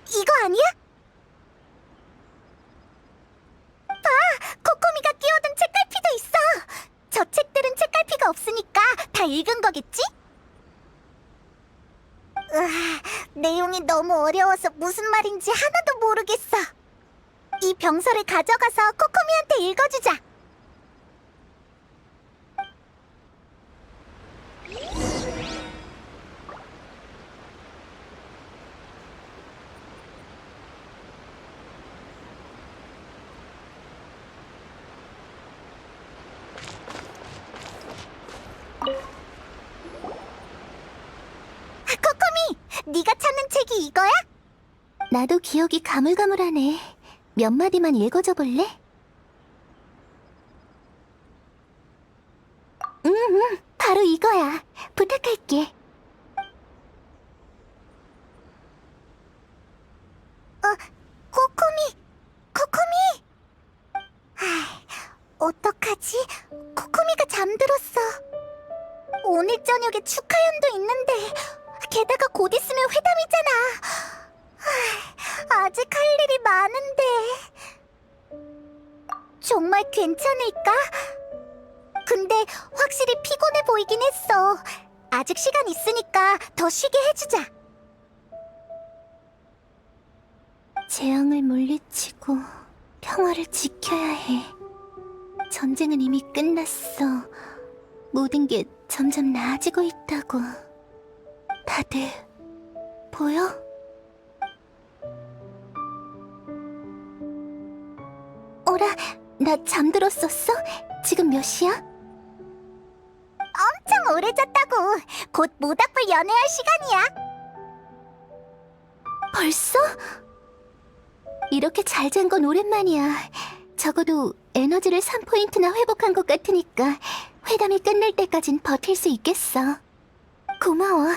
이거 아니야? 봐! 코코미가 끼워둔 책갈피도 있어! 저 책들은 책갈피가 없으니까 다 읽은 거겠지? 내용이 너무 어려워서 무슨 말인지 하나도 모르겠어. 이 병서를 가져가서 코코미한테 읽어주자. 코코미! 네가 찾는 책이 이거야? 나도 기억이 가물가물하네. 몇 마디만 읽어줘 볼래? 바로 이거야. 부탁할게. 코코미! 어떡하지? 코코미가 잠들었어. 오늘 저녁에 축하연도 있는데, 게다가 곧 있으면 회담이잖아. 아직 할 일이 많은데. 정말 괜찮을까? 근데 확실히 피곤해 보이긴 했어. 아직 시간 있으니까 더 쉬게 해주자. 재앙을 물리치고 평화를 지켜야 해. 전쟁은 이미 끝났어. 모든 게 점점 나아지고 있다고. 다들 보여? 어라, 나 잠들었었어? 지금 몇 시야? 엄청 오래 잤다고. 곧 모닥불 연애할 시간이야. 벌써? 이렇게 잘 잔 건 오랜만이야. 적어도 에너지를 3포인트나 회복한 것 같으니까 회담이 끝날 때까진 버틸 수 있겠어. 고마워.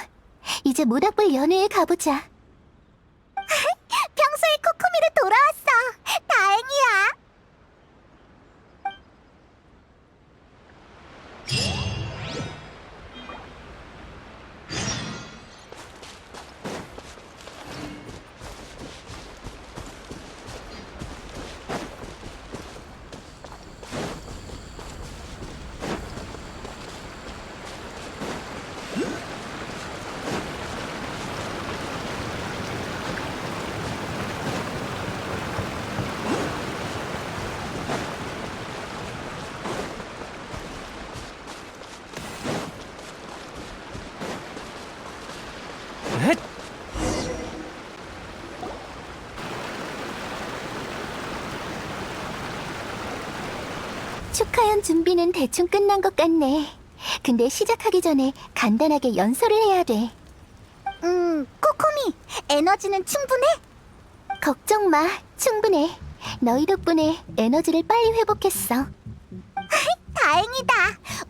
이제 모닥불 연회에 가보자. 평소에 코코미로 돌아왔어. 다행이야. 축하연 준비는 대충 끝난 것 같네. 근데 시작하기 전에 간단하게 연설을 해야 돼. 코코미, 에너지는 충분해? 걱정 마, 충분해. 너희 덕분에 에너지를 빨리 회복했어. 다행이다.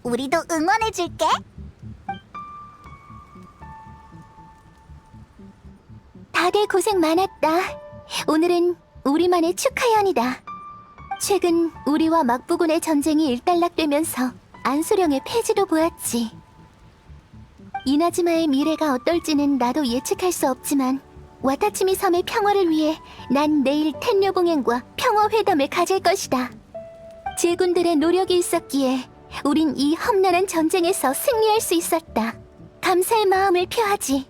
우리도 응원해줄게. 다들 고생 많았다. 오늘은 우리만의 축하연이다. 최근 우리와 막부군의 전쟁이 일단락되면서 안수령의 폐지도 보았지. 이나즈마의 미래가 어떨지는 나도 예측할 수 없지만 와타치미 섬의 평화를 위해 난 내일 텐뇨봉행과 평화회담을 가질 것이다. 제군들의 노력이 있었기에 우린 이 험난한 전쟁에서 승리할 수 있었다. 감사의 마음을 표하지.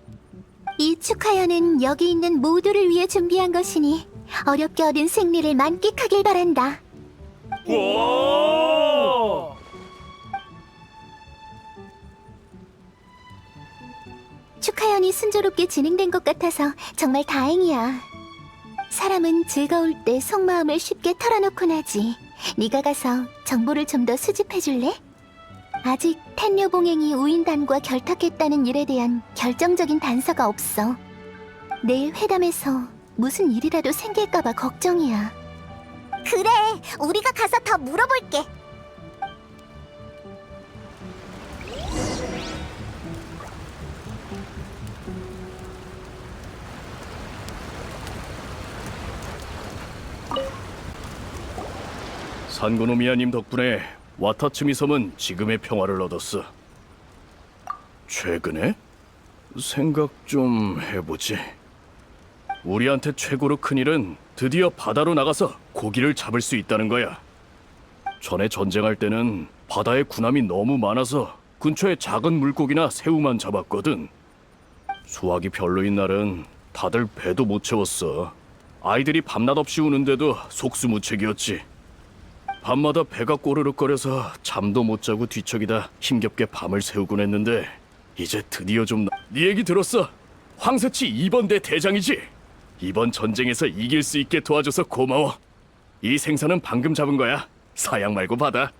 이 축하연은 여기 있는 모두를 위해 준비한 것이니 어렵게 얻은 승리를 만끽하길 바란다. 축하연이 순조롭게 진행된 것 같아서 정말 다행이야. 사람은 즐거울 때 속마음을 쉽게 털어놓곤 하지. 네가 가서 정보를 좀 더 수집해 줄래? 아직 텐뇨봉행이 우인단과 결탁했다는 일에 대한 결정적인 단서가 없어. 내일 회담에서 무슨 일이라도 생길까봐 걱정이야. 그래, 우리가 가서 더 물어볼게. 산고노미아님 덕분에 와타츠미 섬은 지금의 평화를 얻었어. 최근에? 생각 좀 해보지. 우리한테 최고로 큰 일은 드디어 바다로 나가서 고기를 잡을 수 있다는 거야. 전에 전쟁할 때는 바다에 군함이 너무 많아서 근처에 작은 물고기나 새우만 잡았거든. 수확이 별로인 날은 다들 배도 못 채웠어. 아이들이 밤낮 없이 우는데도 속수무책이었지. 밤마다 배가 꼬르륵거려서 잠도 못 자고 뒤척이다 힘겹게 밤을 새우곤 했는데 이제 드디어 좀 네 얘기 들었어. 황새치 2번대 대장이지? 이번 전쟁에서 이길 수 있게 도와줘서 고마워. 이 생선은 방금 잡은 거야. 사양 말고 받아.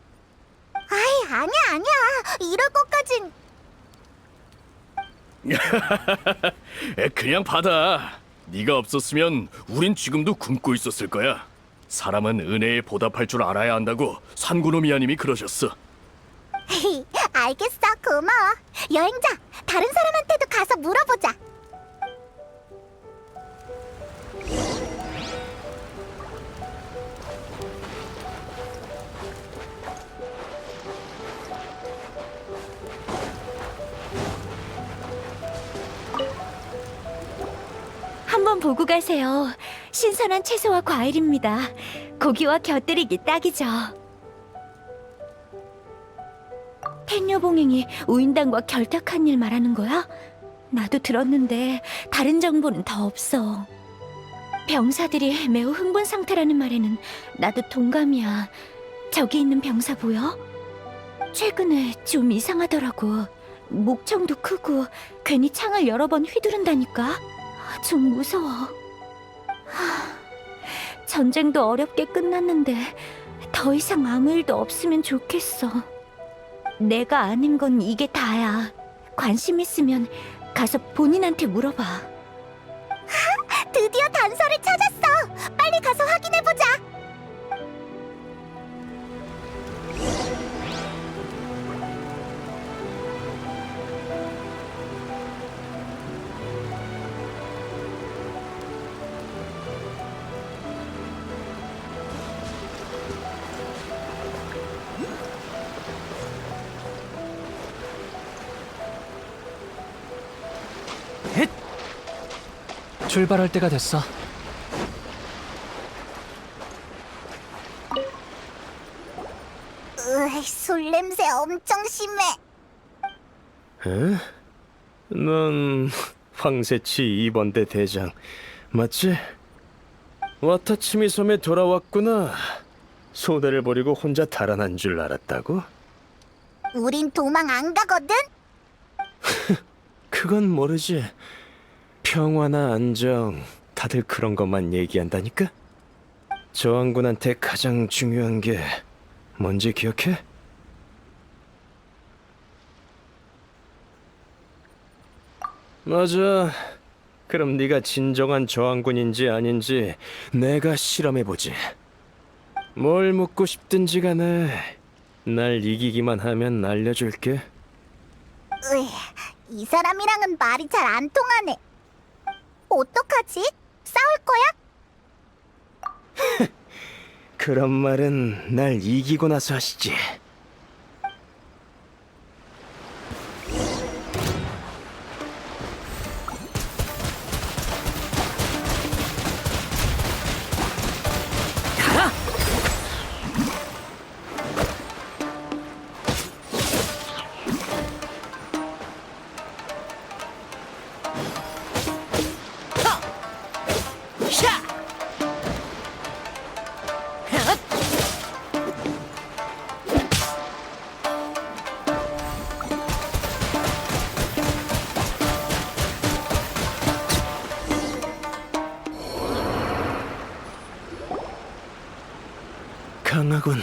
아이, 아니야. 이럴 것까진. 그냥 받아. 네가 없었으면 우린 지금도 굶고 있었을 거야. 사람은 은혜에 보답할 줄 알아야 한다고 산고노미아님이 그러셨어. 알겠어, 고마워. 여행자, 다른 사람한테도 가서 물어보자. 한번 보고 가세요. 신선한 채소와 과일입니다. 고기와 곁들이기 딱이죠. 텐뇨봉행이 우인단과 결탁한 일 말하는 거야? 나도 들었는데 다른 정보는 더 없어. 병사들이 매우 흥분 상태라는 말에는 나도 동감이야. 저기 있는 병사 보여? 최근에 좀 이상하더라고. 목청도 크고 괜히 창을 여러 번 휘두른다니까. 좀 무서워. 전쟁도 어렵게 끝났는데 더 이상 아무 일도 없으면 좋겠어. 내가 아는 건 이게 다야. 관심 있으면 가서 본인한테 물어봐. 드디어 단서를 찾았어. 빨리 가서 확인해보자. 출발할 때가 됐어. 술 냄새 엄청 심해. 에? 넌 황새치 2번대 대장 맞지? 와타치미 섬에 돌아왔구나. 소대를 버리고 혼자 달아난 줄 알았다고? 우린 도망 안 가거든? 그건 모르지. 평화나 안정 다들 그런 것만 얘기한다니까? 저항군한테 가장 중요한 게 뭔지 기억해? 맞아. 그럼 네가 진정한 저항군인지 아닌지 내가 실험해보지. 뭘 묻고 싶든지 간에 날 이기기만 하면 알려줄게. 으이, 이 사람이랑은 말이 잘 안 통하네. 어떡하지? 싸울 거야? 그런 말은 날 이기고 나서 하시지. 강하군.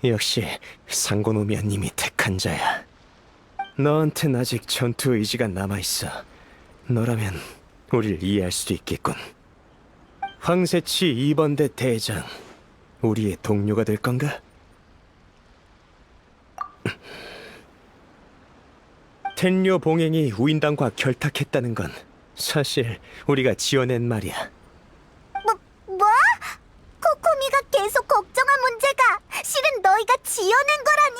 역시 상고노미아님이 택한 자야. 너한텐 아직 전투 의지가 남아있어. 너라면 우릴 이해할 수도 있겠군. 황새치 2번대 대장, 우리의 동료가 될 건가? 텐료 봉행이 우인단과 결탁했다는 건 사실 우리가 지어낸 말이야. 뭐? 코코미가 계속 걱정한 문제가 실은 너희가 지어낸 거라니?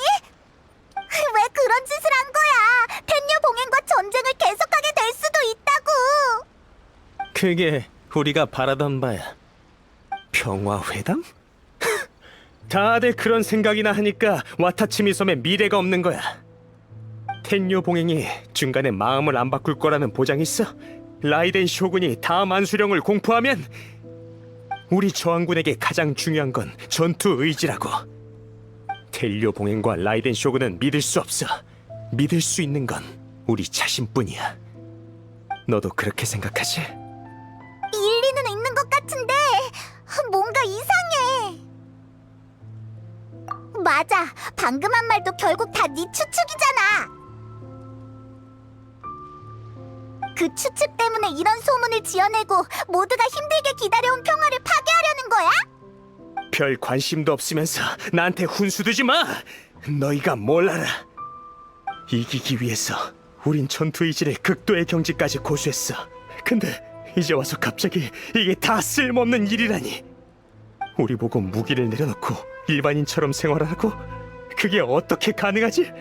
왜 그런 짓을 한 거야? 텐녀 봉행과 전쟁을 계속하게 될 수도 있다고. 그게 우리가 바라던 바야. 평화회담? 다들 그런 생각이나 하니까 와타치미 섬에 미래가 없는 거야. 텐요 봉행이 중간에 마음을 안 바꿀 거라는 보장이 있어? 라이덴 쇼군이 다음 안수령을 공포하면 우리 저항군에게 가장 중요한 건 전투 의지라고. 텔료 봉행과 라이덴 쇼군은 믿을 수 없어. 믿을 수 있는 건 우리 자신뿐이야. 너도 그렇게 생각하지? 일리는 있는 것 같은데 뭔가 이상해. 맞아. 방금 한 말도 결국 다 네 추측이잖아. 그 추측 때문에 이런 소문을 지어내고 모두가 힘들게 기다려온 평화를 파괴하려는 거야? 별 관심도 없으면서 나한테 훈수 두지 마! 너희가 뭘 알아? 이기기 위해서 우린 전투 의지를 극도의 경지까지 고수했어. 근데 이제 와서 갑자기 이게 다 쓸모없는 일이라니. 우리 보고 무기를 내려놓고 일반인처럼 생활하라고? 그게 어떻게 가능하지?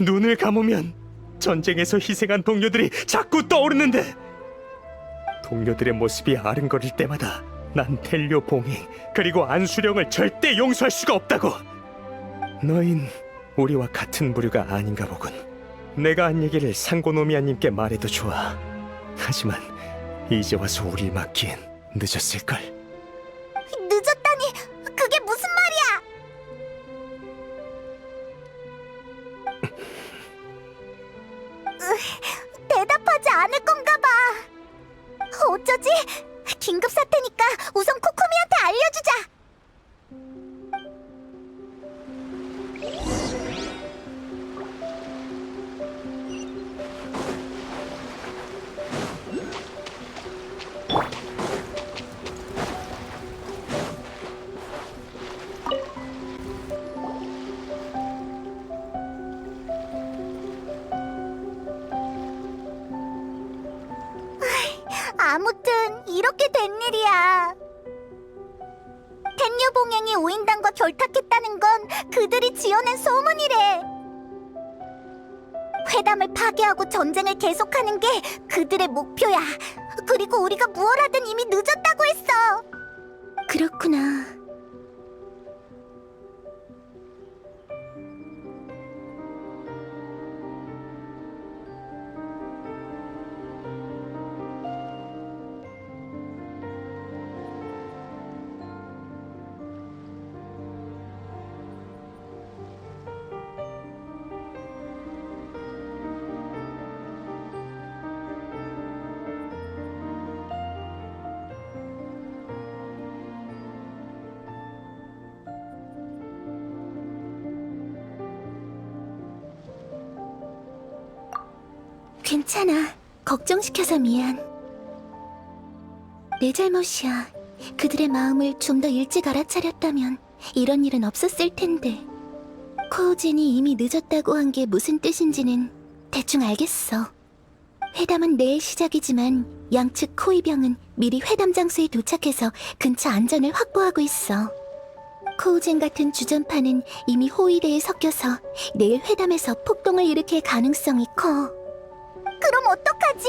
눈을 감으면 전쟁에서 희생한 동료들이 자꾸 떠오르는데, 동료들의 모습이 아른거릴 때마다 난 텔료 봉행 그리고 안수령을 절대 용서할 수가 없다고. 너흰 우리와 같은 부류가 아닌가 보군. 내가 한 얘기를 상고노미아님께 말해도 좋아. 하지만 이제 와서 우릴 맡기엔 늦었을걸. 늦었다니 그게 무슨 말이야? 대답하지 않을 건가 봐. 어쩌지? 긴급 사태니까 우선 코코미한테 알려주자. 아무튼 이렇게 된 일이야. 텐류 봉행이 오인단과 결탁했다는 건 그들이 지어낸 소문이래. 회담을 파괴하고 전쟁을 계속하는 게 그들의 목표야. 그리고 우리가 무얼 하든 이미 늦었다고 했어. 그렇구나. 괜찮아. 걱정시켜서 미안. 내 잘못이야. 그들의 마음을 좀 더 일찍 알아차렸다면 이런 일은 없었을 텐데. 코우젠이 이미 늦었다고 한 게 무슨 뜻인지는 대충 알겠어. 회담은 내일 시작이지만 양측 호위병은 미리 회담 장소에 도착해서 근처 안전을 확보하고 있어. 코우젠 같은 주전파는 이미 호위대에 섞여서 내일 회담에서 폭동을 일으킬 가능성이 커. 그럼 어떡하지?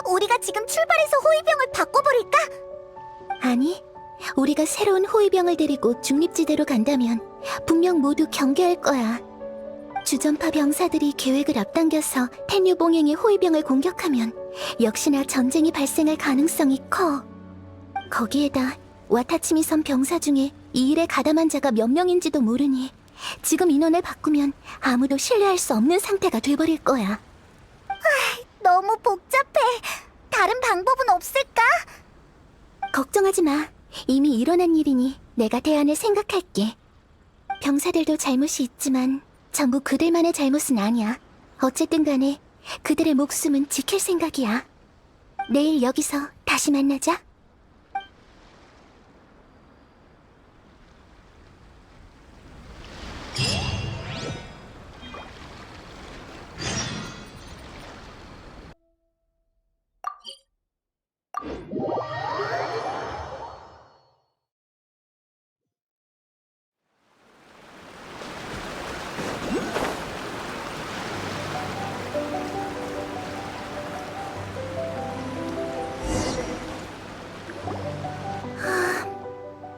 우리가 지금 출발해서 호위병을 바꿔버릴까? 아니, 우리가 새로운 호위병을 데리고 중립지대로 간다면 분명 모두 경계할 거야. 주전파 병사들이 계획을 앞당겨서 텐류 봉행의 호위병을 공격하면 역시나 전쟁이 발생할 가능성이 커. 거기에다 와타치미 섬 병사 중에 이 일에 가담한 자가 몇 명인지도 모르니 지금 인원을 바꾸면 아무도 신뢰할 수 없는 상태가 돼버릴 거야. 너무 복잡해. 다른 방법은 없을까? 걱정하지 마. 이미 일어난 일이니 내가 대안을 생각할게. 병사들도 잘못이 있지만 전부 그들만의 잘못은 아니야. 어쨌든 간에 그들의 목숨은 지킬 생각이야. 내일 여기서 다시 만나자.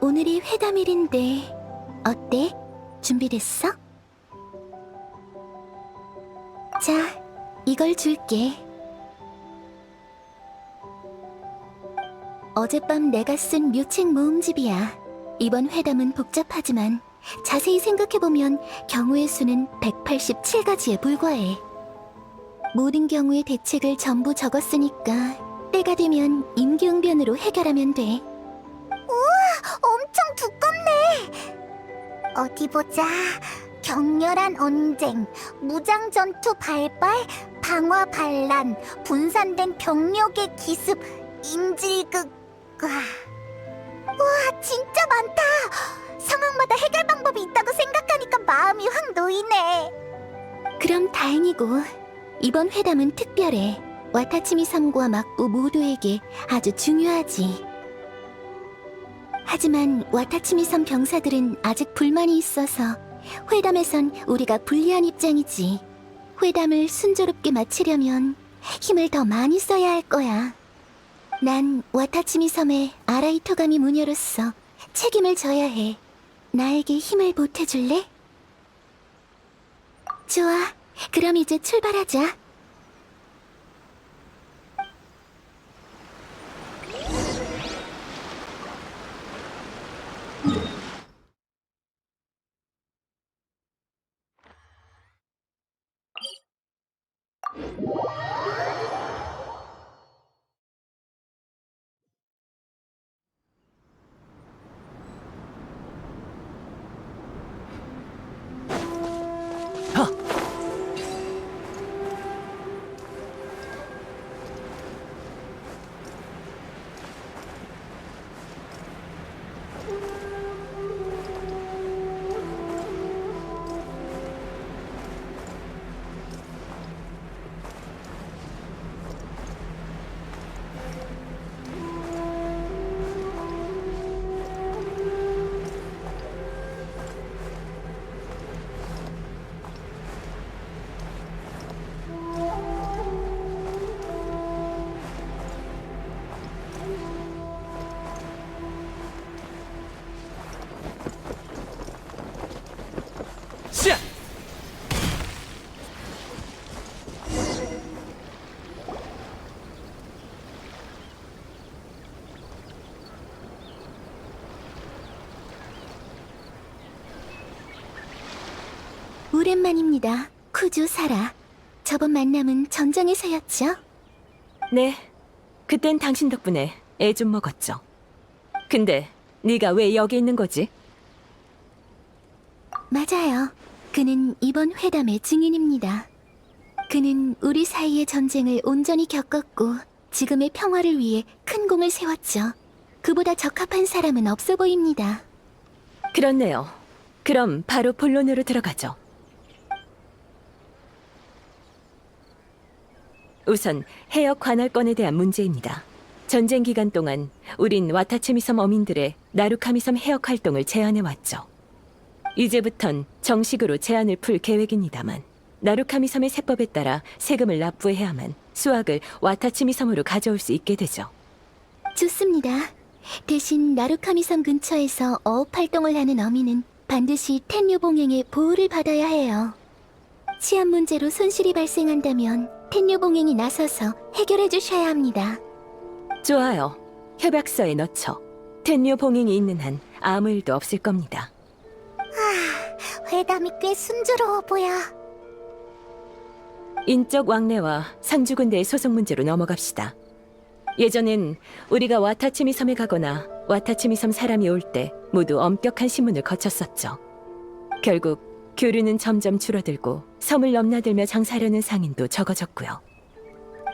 오늘이 회담일인데 어때? 준비됐어? 자, 이걸 줄게. 어젯밤 내가 쓴 묘책 모음집이야. 이번 회담은 복잡하지만 자세히 생각해보면 경우의 수는 187가지에 불과해. 모든 경우의 대책을 전부 적었으니까 때가 되면 임기응변으로 해결하면 돼. 엄청 두껍네. 어디 보자. 격렬한 언쟁, 무장 전투 발발, 방화 반란, 분산된 병력의 기습, 인질극. 와, 진짜 많다. 상황마다 해결 방법이 있다고 생각하니까 마음이 확 놓이네. 그럼 다행이고, 이번 회담은 특별해. 와타치미 섬과 막부 모두에게 아주 중요하지. 하지만 와타치미 섬 병사들은 아직 불만이 있어서 회담에선 우리가 불리한 입장이지. 회담을 순조롭게 마치려면 힘을 더 많이 써야 할 거야. 난 와타치미 섬의 아라이토가미 무녀로서 책임을 져야 해. 나에게 힘을 보태줄래? 좋아. 그럼 이제 출발하자. 오랜만입니다. 쿠주 사라. 저번 만남은 전장에서였죠? 네, 그땐 당신 덕분에 애 좀 먹었죠. 근데 네가 왜 여기 있는 거지? 맞아요. 그는 이번 회담의 증인입니다. 그는 우리 사이의 전쟁을 온전히 겪었고 지금의 평화를 위해 큰 공을 세웠죠. 그보다 적합한 사람은 없어 보입니다. 그렇네요. 그럼 바로 본론으로 들어가죠. 우선 해역 관할권에 대한 문제입니다. 전쟁 기간 동안 우린 와타치미 섬 어민들의 나루카미 섬 해역 활동을 제한해 왔죠. 이제부턴 정식으로 제한을 풀 계획입니다만 나루카미 섬의 세법에 따라 세금을 납부해야만 수확을 와타치미 섬으로 가져올 수 있게 되죠. 좋습니다. 대신 나루카미 섬 근처에서 어업 활동을 하는 어민은 반드시 텐류 봉행의 보호를 받아야 해요. 치안 문제로 손실이 발생한다면 텐류 봉행이 나서서 해결해 주셔야 합니다. 좋아요. 협약서에 넣죠. 텐류 봉행이 있는 한 아무 일도 없을 겁니다. 회담이 꽤 순조로워 보여. 인적 왕래와 상주군대의 소송 문제로 넘어갑시다. 예전엔 우리가 와타치미 섬에 가거나 와타치미 섬 사람이 올 때 모두 엄격한 신문을 거쳤었죠. 결국 교류는 점점 줄어들고 섬을 넘나들며 장사하려는 상인도 적어졌고요.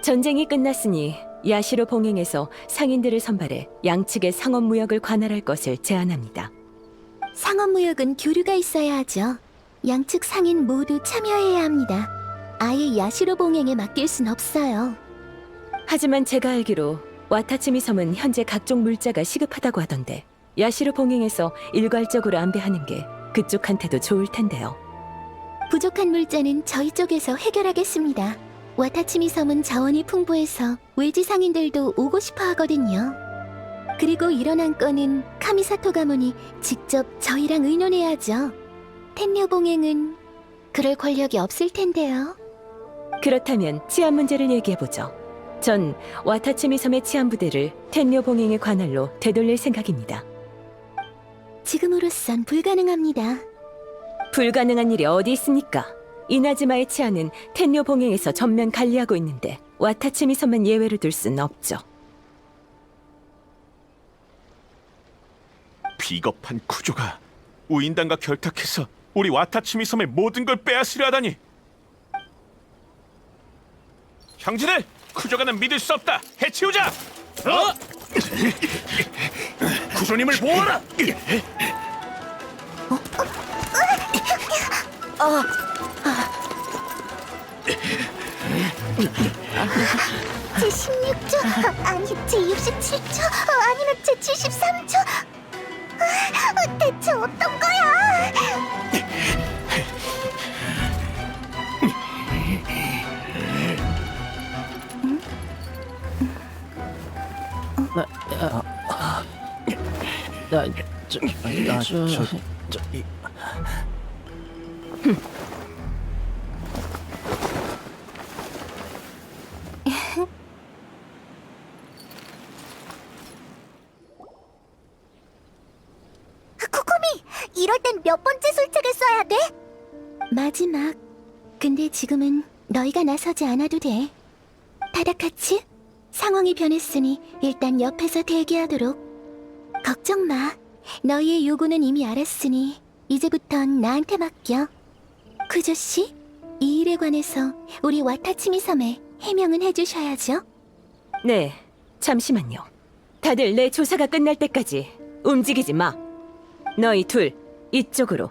전쟁이 끝났으니 야시로 봉행에서 상인들을 선발해 양측의 상업무역을 관할할 것을 제안합니다. 상업무역은 교류가 있어야 하죠. 양측 상인 모두 참여해야 합니다. 아예 야시로 봉행에 맡길 순 없어요. 하지만 제가 알기로 와타치미 섬은 현재 각종 물자가 시급하다고 하던데 야시로 봉행에서 일괄적으로 안배하는 게 그쪽한테도 좋을 텐데요. 부족한 물자는 저희 쪽에서 해결하겠습니다. 와타치미 섬은 자원이 풍부해서 외지 상인들도 오고 싶어 하거든요. 그리고 일어난 건은 카미사토 가문이 직접 저희랑 의논해야죠. 텐류 봉행은 그럴 권력이 없을 텐데요. 그렇다면 치안 문제를 얘기해보죠. 전 와타치미 섬의 치안 부대를 텐료 봉행의 관할로 되돌릴 생각입니다. 지금으로선 불가능합니다. 불가능한 일이 어디 있습니까? 이나즈마의 치안은 텐료 봉행에서 전면 관리하고 있는데 와타치미 섬만 예외로 둘 수는 없죠. 비겁한 구조가 우인단과 결탁해서 우리 와타치미 섬의 모든 걸 빼앗으려 하다니. 형제들, 구조가는 믿을 수 없다. 해치우자. 구조님을 보호하라. 제 16조, 아니 제 67조, 아니면 제 73조. 대체 어떤 거야? 코코미, 이럴 땐 몇 번째 술책을 써야 돼? 마지막. 근데 지금은 너희가 나서지 않아도 돼. 타다카츠, 상황이 변했으니 일단 옆에서 대기하도록. 걱정 마. 너희의 요구는 이미 알았으니 이제부턴 나한테 맡겨. 쿠조 씨, 이 일에 관해서 우리 와타치미 섬에 해명은 해주셔야죠. 네, 잠시만요. 다들 내 조사가 끝날 때까지 움직이지 마. 너희 둘, 이쪽으로.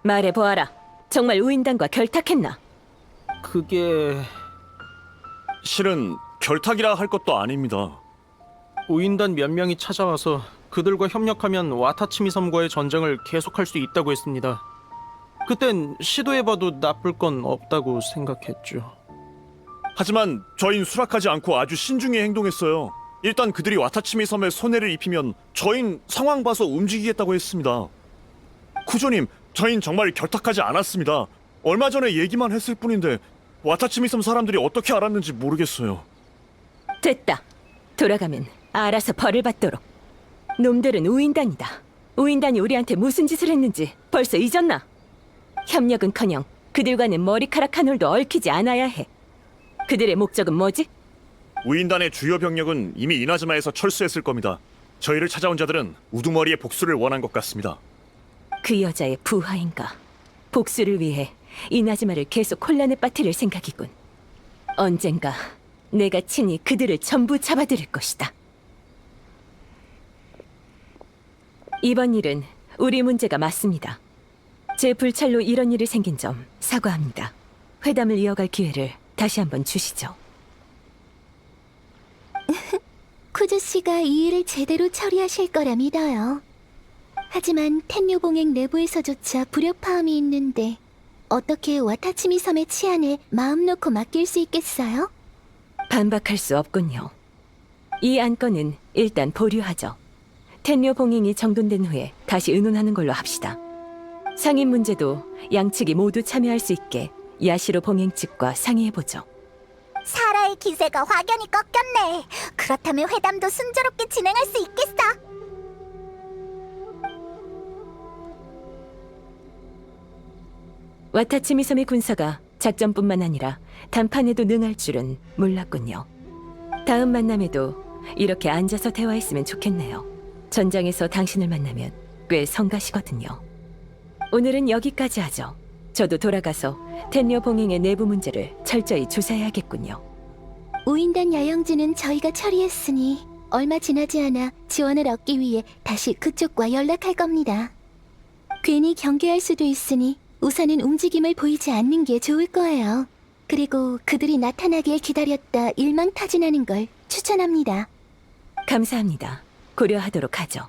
말해보아라. 정말 우인단과 결탁했나? 그게 실은 결탁이라 할 것도 아닙니다. 우인단 몇 명이 찾아와서 그들과 협력하면 와타치미 섬과의 전쟁을 계속할 수 있다고 했습니다. 그땐 시도해봐도 나쁠 건 없다고 생각했죠. 하지만 저흰 수락하지 않고 아주 신중히 행동했어요. 일단 그들이 와타치미 섬에 손해를 입히면 저흰 상황 봐서 움직이겠다고 했습니다. 쿠조님, 저흰 정말 결탁하지 않았습니다. 얼마 전에 얘기만 했을 뿐인데 와타치미 섬 사람들이 어떻게 알았는지 모르겠어요. 됐다. 돌아가면 알아서 벌을 받도록. 놈들은 우인단이다. 우인단이 우리한테 무슨 짓을 했는지 벌써 잊었나? 협력은커녕 그들과는 머리카락 한 올도 얽히지 않아야 해. 그들의 목적은 뭐지? 우인단의 주요 병력은 이미 이나즈마에서 철수했을 겁니다. 저희를 찾아온 자들은 우두머리의 복수를 원한 것 같습니다. 그 여자의 부하인가? 복수를 위해 이나즈마를 계속 혼란에 빠뜨릴 생각이군. 언젠가 내가 친히 그들을 전부 잡아들일 것이다. 이번 일은 우리 문제가 맞습니다. 제 불찰로 이런 일이 생긴 점 사과합니다. 회담을 이어갈 기회를 다시 한번 주시죠. 쿠즈 씨가 이 일을 제대로 처리하실 거라 믿어요. 하지만 텐류 봉행 내부에서조차 불협화음이 있는데 어떻게 와타치미 섬의 치안에 마음 놓고 맡길 수 있겠어요? 반박할 수 없군요. 이 안건은 일단 보류하죠. 텐류 봉행이 정돈된 후에 다시 의논하는 걸로 합시다. 상임 문제도 양측이 모두 참여할 수 있게 야시로 봉행 측과 상의해보죠. 사라의 기세가 확연히 꺾였네. 그렇다면 회담도 순조롭게 진행할 수 있겠어. 와타치미 섬의 군사가 작전뿐만 아니라談판에도 능할 줄은 몰랐군요. 다음 만남에도 이렇게 앉아서 대화했으면 좋겠네요. 전장에서 당신을 만나면 꽤 성가시거든요. 오늘은 여기까지 하죠. 저도 돌아가서 텐녀 봉행의 내부 문제를 철저히 조사해야겠군요. 우인단 야영지는 저희가 처리했으니 얼마 지나지 않아 지원을 얻기 위해 다시 그쪽과 연락할 겁니다. 괜히 경계할 수도 있으니 우선은 움직임을 보이지 않는 게 좋을 거예요. 그리고 그들이 나타나길 기다렸다 일망타진하는 걸 추천합니다. 감사합니다. 고려하도록 하죠.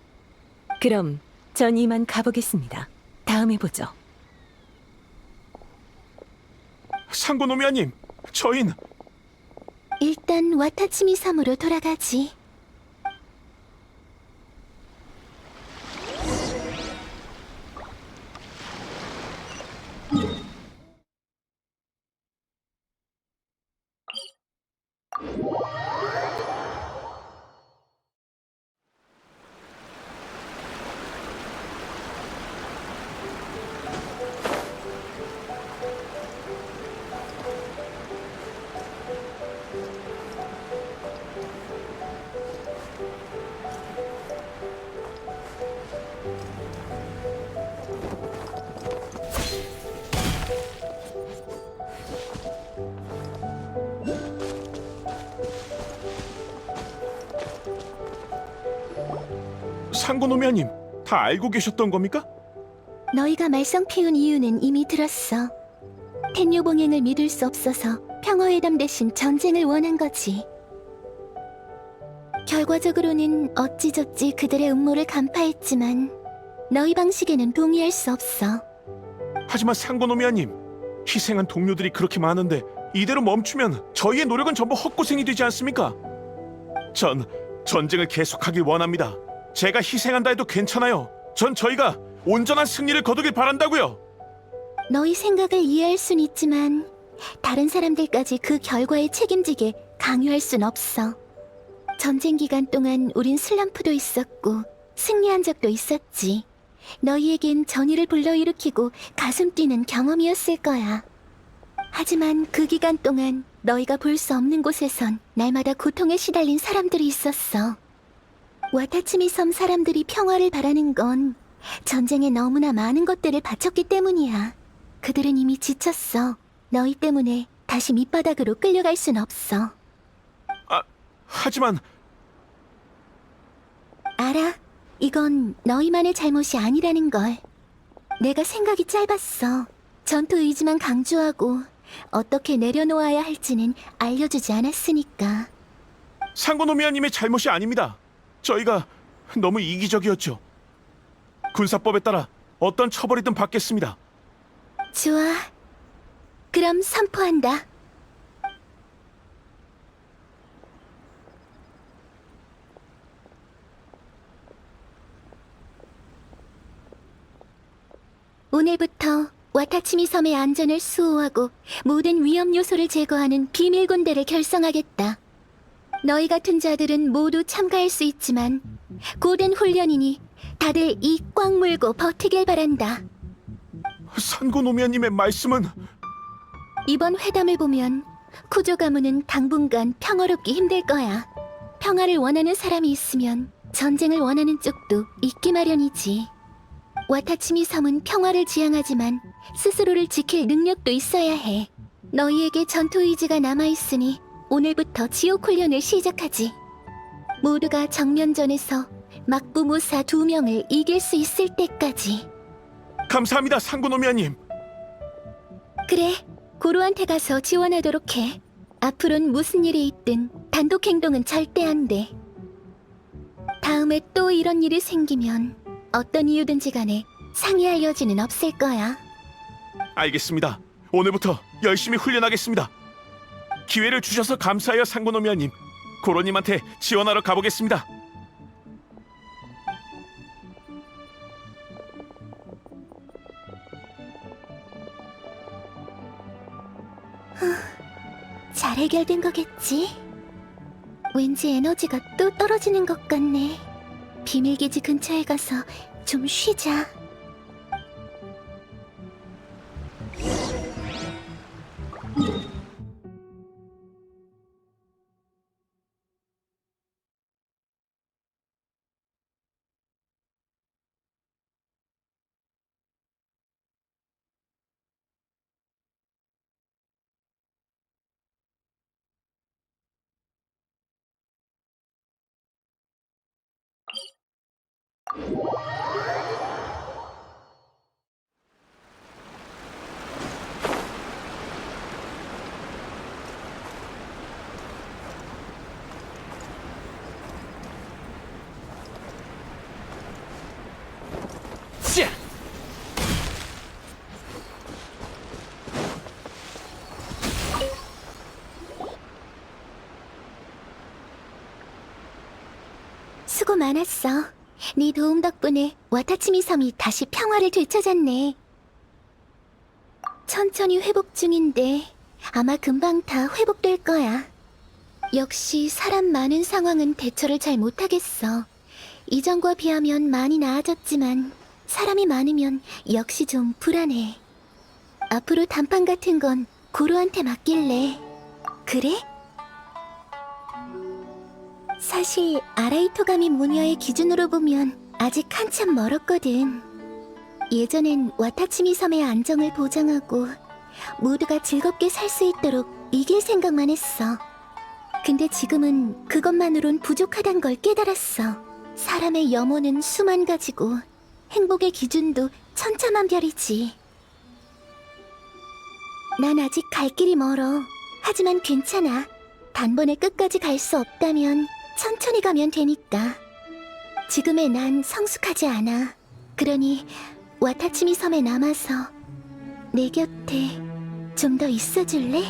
그럼 전 이만 가보겠습니다. 다음에 보죠. 상고노미아님, 저흰 일단 와타치미 섬으로 돌아가지. 상고노미아님, 다 알고 계셨던 겁니까? 너희가 말썽 피운 이유는 이미 들었어. 텐류 봉행을 믿을 수 없어서 평화회담 대신 전쟁을 원한 거지. 결과적으로는 어찌저찌 그들의 음모를 간파했지만 너희 방식에는 동의할 수 없어. 하지만 상고노미아님, 희생한 동료들이 그렇게 많은데 이대로 멈추면 저희의 노력은 전부 헛고생이 되지 않습니까? 전 전쟁을 계속하길 원합니다. 제가 희생한다 해도 괜찮아요. 전 저희가 온전한 승리를 거두길 바란다고요. 너희 생각을 이해할 순 있지만 다른 사람들까지 그 결과에 책임지게 강요할 순 없어. 전쟁 기간 동안 우린 슬럼프도 있었고 승리한 적도 있었지. 너희에겐 전의를 불러일으키고 가슴 뛰는 경험이었을 거야. 하지만 그 기간 동안 너희가 볼 수 없는 곳에선 날마다 고통에 시달린 사람들이 있었어. 와타치미 섬 사람들이 평화를 바라는 건 전쟁에 너무나 많은 것들을 바쳤기 때문이야. 그들은 이미 지쳤어. 너희 때문에 다시 밑바닥으로 끌려갈 순 없어. 하지만 알아. 이건 너희만의 잘못이 아니라는 걸. 내가 생각이 짧았어. 전투 의지만 강조하고 어떻게 내려놓아야 할지는 알려주지 않았으니까. 상고노미아님의 잘못이 아닙니다. 저희가 너무 이기적이었죠. 군사법에 따라 어떤 처벌이든 받겠습니다. 좋아. 그럼 선포한다. 오늘부터 와타치미 섬의 안전을 수호하고 모든 위험 요소를 제거하는 비밀 군대를 결성하겠다. 너희 같은 자들은 모두 참가할 수 있지만 고된 훈련이니 다들 이 꽉 물고 버티길 바란다. 상고노미아님의 말씀은 이번 회담을 보면 쿠조 가문은 당분간 평화롭기 힘들 거야. 평화를 원하는 사람이 있으면 전쟁을 원하는 쪽도 있기 마련이지. 와타치미 섬은 평화를 지향하지만 스스로를 지킬 능력도 있어야 해. 너희에게 전투 의지가 남아있으니 오늘부터 지옥 훈련을 시작하지. 모두가 정면전에서 막부무사 2명을 이길 수 있을 때까지. 감사합니다, 상구노미아님. 그래, 고로한테 가서 지원하도록 해. 앞으론 무슨 일이 있든 단독 행동은 절대 안 돼. 다음에 또 이런 일이 생기면 어떤 이유든지 간에 상의할 여지는 없을 거야. 알겠습니다. 오늘부터 열심히 훈련하겠습니다. 기회를 주셔서 감사해요, 상구노미아님. 고로님한테 지원하러 가보겠습니다. 잘 해결된 거겠지? 왠지 에너지가 또 떨어지는 것 같네. 비밀기지 근처에 가서 좀 쉬자. 수고 많았어. 네 도움 덕분에 와타치미 섬이 다시 평화를 되찾았네. 천천히 회복 중인데 아마 금방 다 회복될 거야. 역시 사람 많은 상황은 대처를 잘 못하겠어. 이전과 비하면 많이 나아졌지만 사람이 많으면 역시 좀 불안해. 앞으로 단판 같은 건 고로한테 맡길래. 그래? 사실 아라이토가미 모녀의 기준으로 보면 아직 한참 멀었거든. 예전엔 와타치미 섬의 안정을 보장하고 모두가 즐겁게 살 수 있도록 이길 생각만 했어. 근데 지금은 그것만으론 부족하단 걸 깨달았어. 사람의 염원은 수만 가지고 행복의 기준도 천차만별이지. 난 아직 갈 길이 멀어. 하지만 괜찮아. 단번에 끝까지 갈 수 없다면 천천히 가면 되니까. 지금의 난 성숙하지 않아. 그러니 와타치미 섬에 남아서 내 곁에 좀 더 있어줄래?